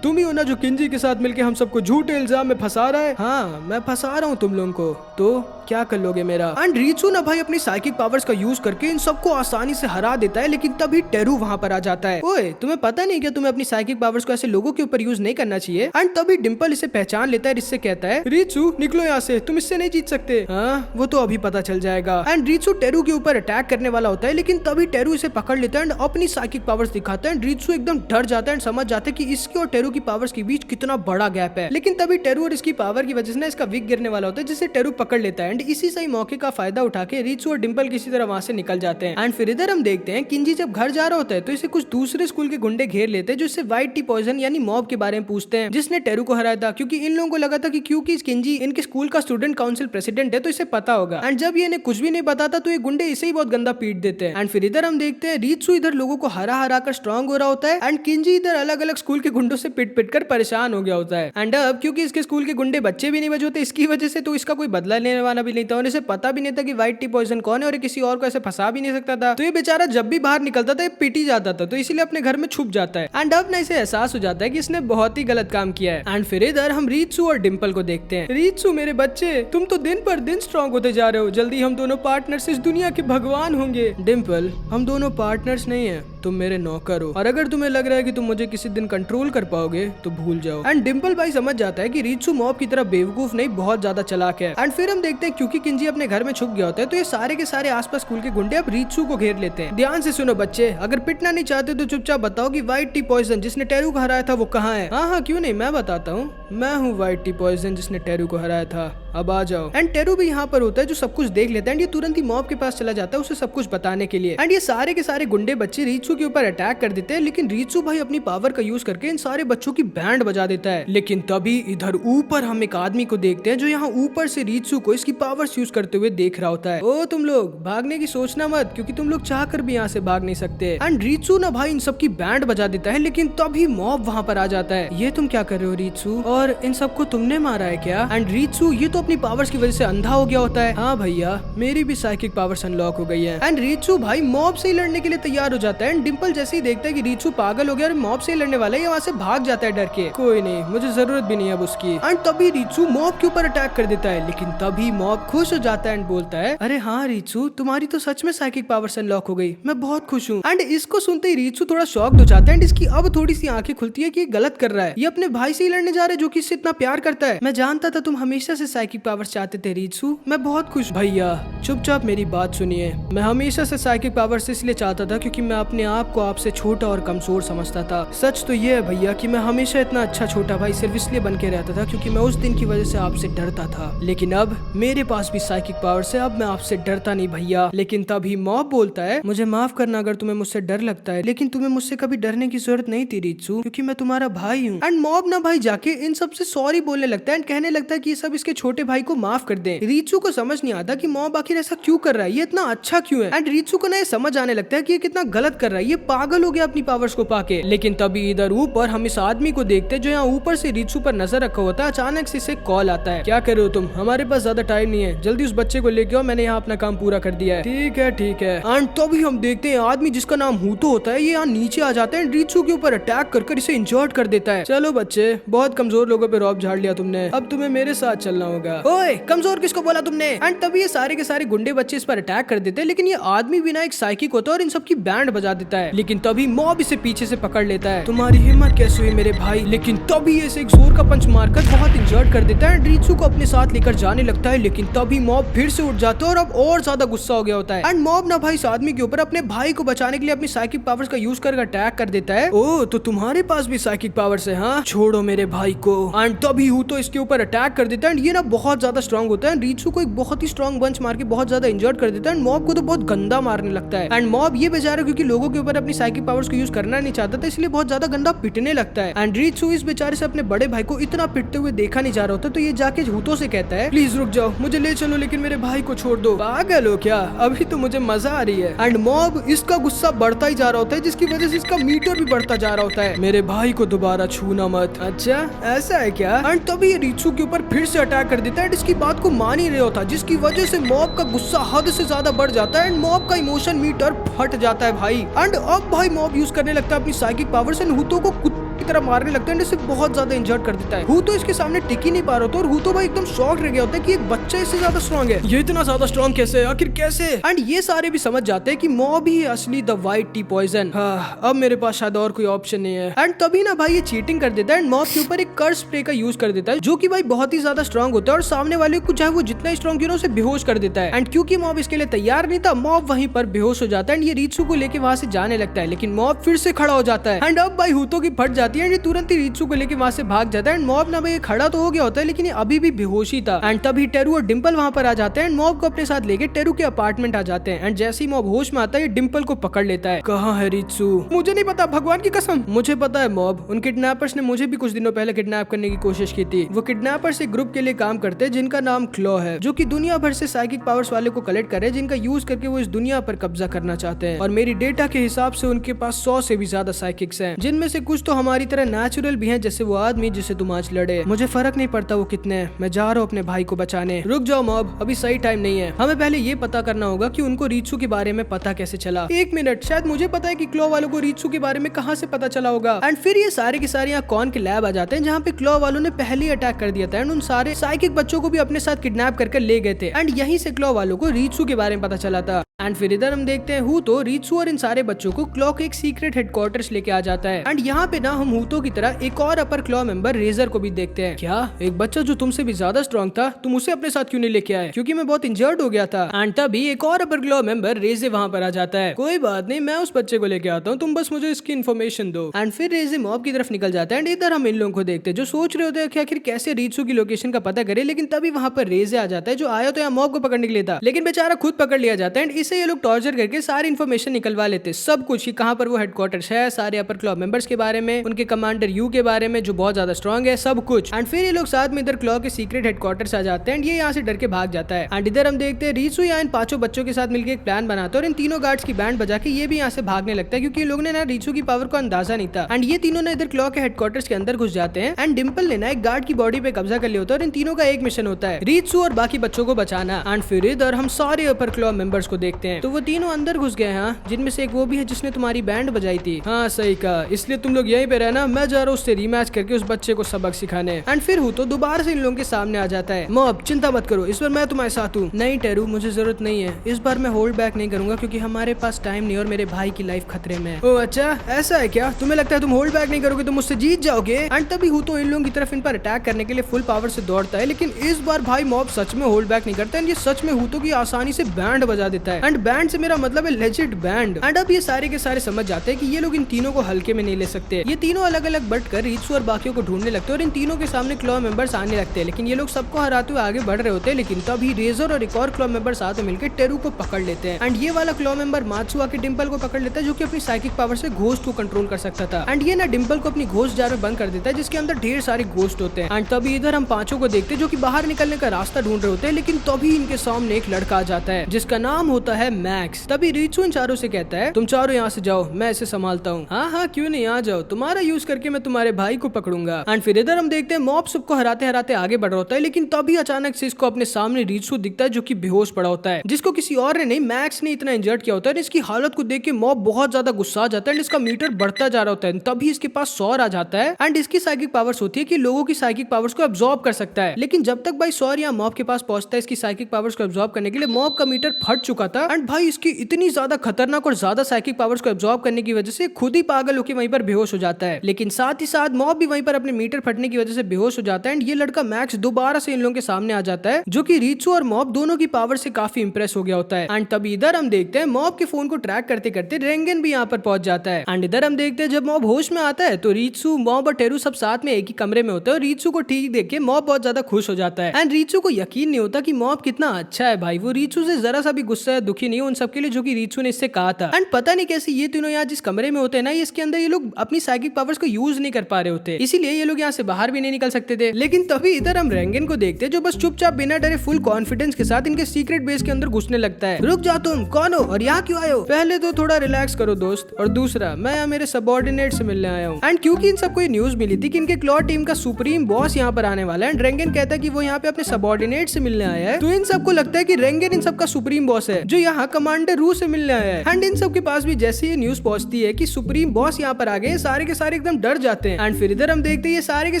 तुम ही हो ना जो किंजी के साथ मिलकर हम सबको झूठे इल्जाम में फंसा रहा है? हाँ मैं फंसा रहा हूँ तुम लोगों को, तो क्या कर लोगे मेरा? एंड रीचू ना भाई अपनी साइकिक पावर्स का यूज करके इन सबको आसानी से हरा देता है, लेकिन तभी टेरू वहां पर आ जाता है। ओए तुम्हें पता नहीं क्या तुम्हें अपनी साइकिक पावर्स को ऐसे लोगों के ऊपर यूज नहीं करना चाहिए। एंड तभी डिम्पल इसे पहचान लेता है, इससे कहता है रीचू निकलो यहाँ से, तुम इससे नहीं जीत सकते। हाँ वो तो अभी पता चल जाएगा। एंड रीचू टेरू के ऊपर अटैक करने वाला होता है, लेकिन तभी टेरू इसे पकड़ लेता है एंड अपनी साइकिक पावर्स दिखाता है। रीचू एकदम डर जाता है एंड समझ जाता है कि इसके और टेरू की पावर्स के बीच कितना बड़ा गैप है। लेकिन तभी टेरू और इसकी पावर की वजह से इसका विग गिरने वाला होता है, जिसे टेरू पकड़ लेता है। एंड इसी सही मौके का फायदा उठा के रीचू और डिम्पल किसी तरह वहां से निकल जाते हैं। एंड फिर इधर हम देखते हैं किंजी जब घर जा रहा होता है तो इसे कुछ दूसरे स्कूल के गुंडे घेर लेते हैं जो इससे व्हाइट टी पॉइजन यानी मॉब के बारे में पूछते हैं, जिसने टेरू को हराया था। क्योंकि इन लोगों को लगा था कि क्योंकि किंजी इनके स्कूल का स्टूडेंट काउंसिल प्रेसिडेंट है तो इसे पता होगा। एंड जब ये इन्हें कुछ भी नहीं बताता तो ये गुंडे इसे ही बहुत गंदा पीट देते हैं। एंड फिर इधर हम देखते हैं रीचू इधर लोगों को हरा हरा कर स्ट्रॉन्ग हो रहा होता है एंड किंजी इधर अलग अलग स्कूल के गुंडों से पिट पिट कर परेशान हो गया होता है। एंड अब क्योंकि इसके स्कूल के गुंडे बच्चे भी नहीं बचे होते इसकी वजह से, तो इसका कोई बदला लेने वाला भी नहीं था और इसे पता भी नहीं था कि व्हाइट टी पॉइजन कौन है और किसी और को ऐसे फंसा भी नहीं सकता था। तो ये बेचारा जब भी बाहर निकलता था ये पिटी जाता था, तो इसीलिए अपने घर में छुप जाता है। एंड अब ना इसे एहसास हो जाता है कि इसने बहुत ही गलत काम किया है। एंड फिर इधर हम रीचू और डिम्पल को देखते हैं। रीचू मेरे बच्चे तुम तो दिन पर दिन स्ट्रॉन्ग होते जा रहे हो, जल्दी हम दोनों पार्टनर्स इस दुनिया के भगवान होंगे। डिम्पल हम दोनों पार्टनर्स नहीं है, तुम मेरे नौकर हो और अगर तुम्हें लग रहा है कि तुम मुझे किसी दिन कंट्रोल कर पाओगे तो भूल जाओ। एंड डिम्पल भाई समझ जाता है कि रीचू मॉब की तरह बेवकूफ नहीं बहुत ज्यादा चालाक है। एंड फिर हम देखते हैं क्योंकि किंजी अपने घर में छुप गया होता है तो ये सारे के सारे आसपास स्कूल के गुंडे अब रीचू को घेर लेते हैं। ध्यान से सुनो बच्चे, अगर पिटना नहीं चाहते तो चुपचाप बताओ कि व्हाइट टी पॉइजन जिसने टेरू को हराया था वो कहाँ है? हाँ हाँ क्यों नहीं, मैं बताता हूँ। मैं हूँ व्हाइट टी पॉइजन जिसने टेरू को हराया था। अब आ जाओ। एंड टेरू भी यहाँ पर होता है जो सब कुछ देख लेता है। एंड ये तुरंत ही मॉब के पास चला जाता है उसे सब कुछ बताने के लिए। एंड ये सारे के सारे गुंडे बच्चे रीचू के ऊपर अटैक कर देते हैं, लेकिन रीचू भाई अपनी पावर का यूज करके इन सारे बच्चों की बैंड बजा देता है। लेकिन तभी इधर ऊपर हम एक आदमी को देखते हैं जो यहाँ ऊपर से रीचू को इसकी पावर्स यूज करते हुए देख रहा होता है। ओ तुम लोग भागने की सोचना मत, क्योंकि तुम लोग चाह कर भी यहाँ से भाग नहीं सकते। एंड रीचू ना भाई इन सब की बैंड बजा देता है, लेकिन तभी मॉब वहाँ पर आ जाता है। ये तुम क्या कर रहे हो रीचू, और इन सबको तुमने मारा है क्या? एंड रीचू ये तो अपनी पावर्स की वजह से अंधा हो गया होता है। हाँ भैया मेरी भी साइकिक पावर्स अनलॉक हो गई है। एंड रीचू भाई मॉब से लड़ने के लिए तैयार हो जाता है। एंड डिम्पल जैसे ही देखता है कि रीचू पागल हो गया और मॉब से लड़ने वाला है, वहाँ से भाग जाता है डर के। कोई नहीं, मुझे जरूरत भी नहीं है अब उसकी। एंड तभी रीचू मॉब के ऊपर अटैक कर देता है, लेकिन तभी मॉब खुश हो जाता है एंड बोलता है, अरे हाँ रीचू तुम्हारी तो सच में साइकिक पावर्स अनलॉक हो गई, मैं बहुत खुश हूँ। एंड इसको सुनते ही रीचू थोड़ा शॉक्ड हो जाता है। एंड इसकी अब थोड़ी सी आंखें खुलती है कि ये गलत कर रहा है, ये अपने भाई से ही लड़ने जा रहा है जो कि इससे इतना प्यार करता है। मैं जानता था तुम हमेशा से साइकिक पावर्स चाहते थे रीचू, मैं बहुत खुश। भैया चुपचाप मेरी बात सुनिए, मैं हमेशा से साइकिक पावर्स इसलिए चाहता था क्योंकि मैं अपने आप को आपसे छोटा और कमजोर समझता था। सच तो ये है भैया कि मैं हमेशा इतना अच्छा छोटा भाई सिर्फ इसलिए बन के रहता था क्योंकि मैं उस दिन की वजह से आपसे डरता था, लेकिन अब मेरे पास भी साइकिक पावर्स है, अब मैं आपसे डरता नहीं भैया। लेकिन तभी मॉब बोलता है, मुझे माफ करना अगर तुम्हें मुझसे डर लगता है, लेकिन तुम्हें मुझसे कभी डरने की जरूरत नहीं थी रीचू, क्योंकि मैं तुम्हारा भाई हूँ। एंड मॉब ना भाई जाके इन सब से सॉरी बोलने लगता है एंड कहने लगता है कि ये सब इसके छोटे भाई को माफ कर दे। रीचू को समझ नहीं आता कि मॉब आखिर ऐसा क्यों कर रहा है, ये इतना अच्छा क्यों है। एंड रीचू को ना ये समझ आने लगता है कि ये कितना गलत कर रहा है, ये पागल हो गया अपनी पावर्स को पाके। लेकिन तभी इधर ऊपर हम इस आदमी को देखते हैं जो यहाँ ऊपर से रीचू पर नजर रखा होता है। अचानक से इसे कॉल आता है, क्या कर रहे हो तुम, हमारे पास ज्यादा टाइम नहीं है, जल्दी उस बच्चे को लेके आओ, मैंने यहाँ अपना काम पूरा कर दिया है। ठीक है ठीक है। एंड तभी हम देखते हैं आदमी जिसका नाम हूतो होता है, ये यहाँ नीचे आ जाता है, रीचू के ऊपर अटैक कर इसे इंजर्ड कर देता है। चलो बच्चे, बहुत कमजोर लोगों पे रौब झाड़ लिया तुमने, अब तुम्हें मेरे साथ चलना होगा। ओए कमजोर किसको बोला तुमने? एंड तभी ये सारे के सारे गुंडे बच्चे इस पर अटैक कर देते हैं, लेकिन ये आदमी बिना एक साइकिक होता है और इन सब की बैंड बजा देता है। लेकिन तभी मॉब इसे पीछे से पकड़ लेता है, तुम्हारी हिम्मत कैसे हुई मेरे भाई? लेकिन तभी इसे एक जोर का पंच मारकर बहुत इंजर्ड कर देता है। रीचू को अपने साथ लेकर जाने लगता है, लेकिन तभी मॉब फिर से उठ जाता है और अब और ज्यादा गुस्सा हो गया होता है। एंड मॉब ना भाई इस आदमी के ऊपर अपने भाई को बचाने के लिए अपनी साइकिक पावर्स का यूज कर अटैक कर देता है। ओ तो तुम्हारे पास भी साइकिक पावर्स है, हाँ छोड़ो मेरे भाई को। एंड तभी हूतो इसके ऊपर अटैक कर देता है। ये ना बहुत ज्यादा स्ट्रॉन्ग होता है, रीचू को एक बहुत ही स्ट्रॉन्ग पंच मार के बहुत ज्यादा इंजर्ड कर देता है। मॉब को तो बहुत गंदा मारने लगता है। एंड मॉब ये बेचारा क्योंकि लोगों के ऊपर अपनी साइकिक पावर्स को यूज करना नहीं चाहता था, इसलिए बहुत ज्यादा गंदा पिटने लगता है। एंड रीचू इस बेचारे से अपने बड़े भाई को इतना पिटते हुए देखा नहीं जा रहा होता, तो ये जाके हूतो से कहता है, प्लीज रुक जाओ, मुझे ले चलो, लेकिन मेरे भाई को छोड़ दो। पागल हो क्या, अभी तो मुझे मजा आ रही है। एंड मॉब इसका गुस्सा बढ़ता ही जा रहा होता है, जिसकी वजह से इसका मीटर भी बढ़ता जा रहा होता है। मेरे भाई को दोबारा छूना मत। अच्छा ऐसा है क्या? एंड तभी ये रीचू के ऊपर फिर से अटैक कर देता है, इसकी बात को मान ही नहीं होता, जिसकी वजह से मॉब का गुस्सा हद से ज्यादा बढ़ जाता है एंड मॉब का इमोशन मीटर फट जाता है भाई। एंड अब भाई मॉब यूज करने लगता है अपनी साइकिक पावर्स एंड हूतो को की तरह मारने लगता है, इसे बहुत ज्यादा इंजर्ड कर देता है। हूतो इसके सामने टिक ही नहीं पा रहा होता और हूतो भाई एकदम शॉक रह गया होता है कि एक बच्चा इससे ज्यादा स्ट्रॉन्ग है, ये इतना ज्यादा स्ट्रॉन्ग कैसे, आखिर कैसे? एंड ये सारे भी समझ जाते हैं कि मॉब ही असली द व्हाइट टी पॉइजन। हाँ, अब मेरे पास शायद और कोई ऑप्शन नहीं है। एंड तभी ना भाई ये चीटिंग कर देता है एंड मॉब के ऊपर एक कर्स स्प्रे का यूज कर देता है, जो कि भाई बहुत ही ज्यादा स्ट्रॉन्ग होता है और सामने वाले को चाहे वो जितना स्ट्रॉन्ग क्यों ना उसे बेहोश कर देता है। एंड क्योंकि मॉब इसके लिए तैयार नहीं था, मॉब वहीं पर बेहोश हो जाता है एंड ये रीचू को लेके वहां से जाने लगता है, लेकिन मॉब फिर से खड़ा हो जाता है। एंड अब भाई हूतो की फट जाती है एंड ये तुरंत ही रीचू को लेके वहां से भाग जाता है। एंड मॉब ना भाई खड़ा तो हो गया होता है, लेकिन ये अभी भी बेहोश ही था। एंड तभी टेरू और डिम्पल वहां पर आ जाते हैं एंड मॉब को अपने साथ लेके टेरू के अपार्टमेंट आ जाते हैं। एंड जैसे ही मॉब होश में आता है, डिम्पल को पकड़ लेता है। कहाँ है रीचू? मुझे नहीं पता, भगवान की कसम मुझे पता है मॉब, उन किडनैपर्स ने मुझे भी कुछ दिनों पहले किडनैप करने की कोशिश की थी। वो किडनैपर्स एक ग्रुप के लिए काम करते हैं जिनका नाम क्लॉ है, जो कि दुनिया भर से साइकिक पावर्स वाले को कलेक्ट करे, जिनका यूज करके वो इस दुनिया पर कब्जा करना चाहते हैं। और मेरी डेटा के हिसाब से उनके पास 100 से भी ज्यादा साइकिक्स हैं, जिनमें से कुछ तो हमारी तरह नेचुरल भी हैं, जैसे वो आदमी जिसे तुम आज लड़े। मुझे फर्क नहीं पड़ता वो कितने हैं, मैं जा रहा हूँ अपने भाई को बचाने। रुक जाओ मॉब, अभी सही टाइम नहीं है, हमें पहले ये पता करना होगा कि उनको रीचू के बारे में पता कैसे चला। एक मिनट, शायद मुझे पता है कि क्लॉ वालों को रीचू के बारे में कहाँ से पता चला होगा। एंड फिर ये सारे के सारे यहाँ कॉन के लैब आ जाते हैं, जहाँ पे क्लॉ वालों ने पहले अटैक कर दिया था एंड उन सारे साइकिक बच्चों को भी अपने साथ किडनैप करके ले गए थे। एंड यहीं से क्लॉ वालों को रीचू के बारे में पता चला था। एंड फिर इधर हम देखते हैं हूतो, रीत्सु और इन सारे बच्चों को क्लॉ के एक सीक्रेट हेडक्वार्टर्स लेके आ जाता है। एंड यहाँ पे ना हम हूतो की तरह एक और अपर क्लॉ मेंबर रेजर को भी देखते हैं। क्या एक बच्चा जो तुमसे भी ज्यादा स्ट्रॉन्ग था, तुम उसे अपने साथ क्यों नहीं लेके आए? क्योंकि मैं बहुत इंजर्ड हो गया था। एंड तभी एक और अपर क्लॉ मेंबर रेजे वहाँ पर आ जाता है। कोई बात नहीं, मैं उस बच्चे को लेके आता हूँ, तुम बस मुझे इसकी इन्फॉर्मेशन दो। एंड फिर रेजे मॉब की तरफ निकल जाता है। एंड इधर हम इन लोगों को देखते हैं जो सोच रहे होते हैं कि आखिर कैसे रीत्सु की लोकेशन का पता करे। लेकिन तभी वहाँ पर रेजे आ जाता है जो आया तो यहाँ मॉब को पकड़ने के लिए था, लेकिन बेचारा खुद पकड़ लिया जाता है। एंड इसे ये लोग टॉर्चर करके सारी इन्फॉर्मेशन निकलवा लेते, सब कुछ, कि कहां पर वो हेडक्वार्टर्स है, सारे अपर क्लॉ मेंबर्स के बारे में, उनके कमांडर यू के बारे में जो बहुत ज्यादा स्ट्रॉन्ग है, सब कुछ। एंड फिर ये लोग साथ में इधर क्लॉ के सीक्रेट हेडक्वार्टर्स आ जाते हैं। एंड ये यहाँ से डर के भाग जाता है। एंड इधर हम देखते हैं रीत्सु यहाँ इन 5 बच्चों के साथ मिलकर एक प्लान बनाता है और इन तीनों गार्ड्स की बैंड बजा के ये भी यहाँ से भागने लगता है, क्योंकि ये लोग ने ना रीत्सु की पावर को अंदाजा नहीं था। एंड ये तीनों ने इधर क्लॉ के हेडक्वार्टर्स के अंदर घुस जाते हैं। एंड डिम्पल ने ना एक गार्ड की बॉडी पे कब्जा कर लिया होता है और इन तीनों का एक मिशन होता है रीत्सु और बाकी बच्चों को बचाना। एंड फिर इधर हम सारे अपर क्लॉ मेंबर्स को देखते हैं, तो वो तीनों अंदर घुस गए हैं, जिनमें से एक वो भी है जिसने तुम्हारी बैंड बजाई थी। हाँ सही कहा, इसलिए तुम लोग यहीं पे रहना, मैं जा रहा हूँ उससे रीमैच करके उस बच्चे को सबक सिखाने। एंड फिर हूँ तो दोबारा से इन लोगों के सामने आ जाता है। मॉब चिंता मत करो, इस बार मैं तुम्हारे साथ हूँ। नहीं टेरू, मुझे जरूरत नहीं है, इस बार मैं होल्ड बैक नहीं करूंगा क्योंकि हमारे पास टाइम नहीं और मेरे भाई की लाइफ खतरे में है। ओह अच्छा, ऐसा है क्या? तुम्हें लगता है तुम होल्ड बैक नहीं करोगे तो मुझसे जीत जाओगे? एंड तभी हूँ तो इन लोगों की तरफ इन पर अटैक करने के लिए फुल पावर से दौड़ता है, लेकिन इस बार भाई मॉब सच में होल्ड बैक नहीं करता है। ये सच में हूँ तो की आसानी से बैंड बजा देता है। एंड बैंड से मेरा मतलब है लेजिट बैंड। एंड अब ये सारे के सारे समझ जाते हैं कि ये लोग इन तीनों को हल्के में नहीं ले सकते। ये तीनों अलग अलग बढ़कर रीत्सु और बाकियों को ढूंढने लगते हैं और इन तीनों के सामने क्लॉ मेंबर्स आने लगते हैं, लेकिन ये लोग सबको हराते हुए आगे बढ़ रहे होते हैं। लेकिन तभी रेजर और एक और क्लॉ मेंबर साथ में मिलकर टेरू को पकड़ लेते हैं। एंड ये वाला क्लॉ मेंबर मात्सु आके डिम्पल को पकड़ लेता है, जो कि अपनी साइकिक पावर से घोस्ट को कंट्रोल कर सकता था। एंड ये ना डिम्पल को अपनी घोस्ट जार में बंद कर देता है, जिसके अंदर ढेर सारे घोस्ट होते हैं। एंड तभी इधर हम पांचों को देखते हैं जो कि बाहर निकलने का रास्ता ढूंढ रहे होते हैं, लेकिन तभी इनके सामने एक लड़का आ जाता है जिसका नाम होता है मैक्स। तभी रीत्सु इन चारों से कहता है, तुम चारों यहाँ से जाओ, मैं इसे संभालता हूँ। हाँ हाँ क्यों नहीं, आ जाओ, तुम्हारा यूज करके मैं तुम्हारे भाई को पकड़ूंगा। एंड फिर इधर हम देखते हैं मॉब सबको हराते हराते आगे बढ़ रहा होता है, लेकिन तभी अचानक से इसको अपने सामने रीत्सु दिखता है जो कि बेहोश पड़ा होता है, जिसको किसी और ने नहीं मैक्स ने इतना इंजर्ड किया होता है। इसकी हालत को देख के मॉब बहुत ज्यादा गुस्सा आ जाता है। इसका मीटर बढ़ता जा रहा होता है। तभी इसके पास सौर आ जाता है। एंड इसकी साइकिक पावर्स होती है कि लोगों की साइकिक पावर्स को अब्सॉर्ब कर सकता है, लेकिन जब तक भाई सौर या मॉब के पास पहुंचता है इसकी साइकिक पावर्स को अब्सॉर्ब करने के लिए, मॉब का मीटर फट चुका था। एंड भाई इसकी इतनी ज्यादा खतरनाक और ज्यादा साइकिक पावर्स को अब्सॉर्ब करने की वजह से खुद ही पागल होकर वहीं पर बेहोश हो जाता है। लेकिन साथ ही साथ मॉब भी वहीं पर अपने मीटर फटने की वजह से बेहोश हो जाता है। एंड ये लड़का मैक्स दोबारा से इन लोगों के सामने आ जाता है, जो कि रीत्सु और मॉब दोनों की पावर से काफी इंप्रेस हो गया होता है। एंड तभी इधर हम देखते हैं मॉब के फोन को ट्रैक करते करते रेंगन भी यहाँ पर पहुंच जाता है। एंड इधर हम देखते हैं जब मॉब होश में आता है तो रीत्सु, मॉब और टेरू सब साथ में एक ही कमरे में होते हैं। और रीत्सु को ठीक देख के मॉब बहुत ज्यादा खुश हो जाता है। एंड रीत्सु को यकीन नहीं होता कि मॉब कितना अच्छा है भाई, वो रीत्सु से जरा सा भी गुस्सा है, दुखी नहीं उन सबके लिए जो कि रीत्सु ने इससे कहा था। एंड पता नहीं कैसे ये तीनों यहाँ जिस कमरे में होते हैं ना, इसके अंदर ये लोग अपनी साइकिक पावर्स को यूज नहीं कर पा रहे होते, इसीलिए ये लोग यहाँ से बाहर भी नहीं निकल सकते थे। लेकिन तभी इधर हम रेंगन को देखते हैं जो बस चुपचाप बिना डरे फुल कॉन्फिडेंस के साथ इनके सीक्रेट बेस के अंदर घुसने लगता है। रुक जाओ, तुम कौन हो और यहाँ क्यों आए हो? पहले तो थोड़ा रिलैक्स करो दोस्त, और दूसरा मैं यहाँ मेरे सबऑर्डिनेट से मिलने आया हूँ। एंड क्योंकि इन सबको ये न्यूज मिली थी कि इनके क्लॉ टीम का सुप्रीम बॉस यहाँ पर आने वाला है, एंड रेंगन कहता है कि वो यहाँ पे अपने सबऑर्डिनेट से मिलने आया है, तो इन सबको लगता है कि रेंगन इन सबका सुप्रीम बॉस है जो यहाँ कमांडर रू से मिलने आया है। एंड इन सब के पास भी जैसे ये न्यूज पहुंचती है कि सुप्रीम बॉस यहाँ पर आ गए, सारे के सारे एकदम डर जाते हैं। एंड फिर इधर हम देखते हैं ये सारे के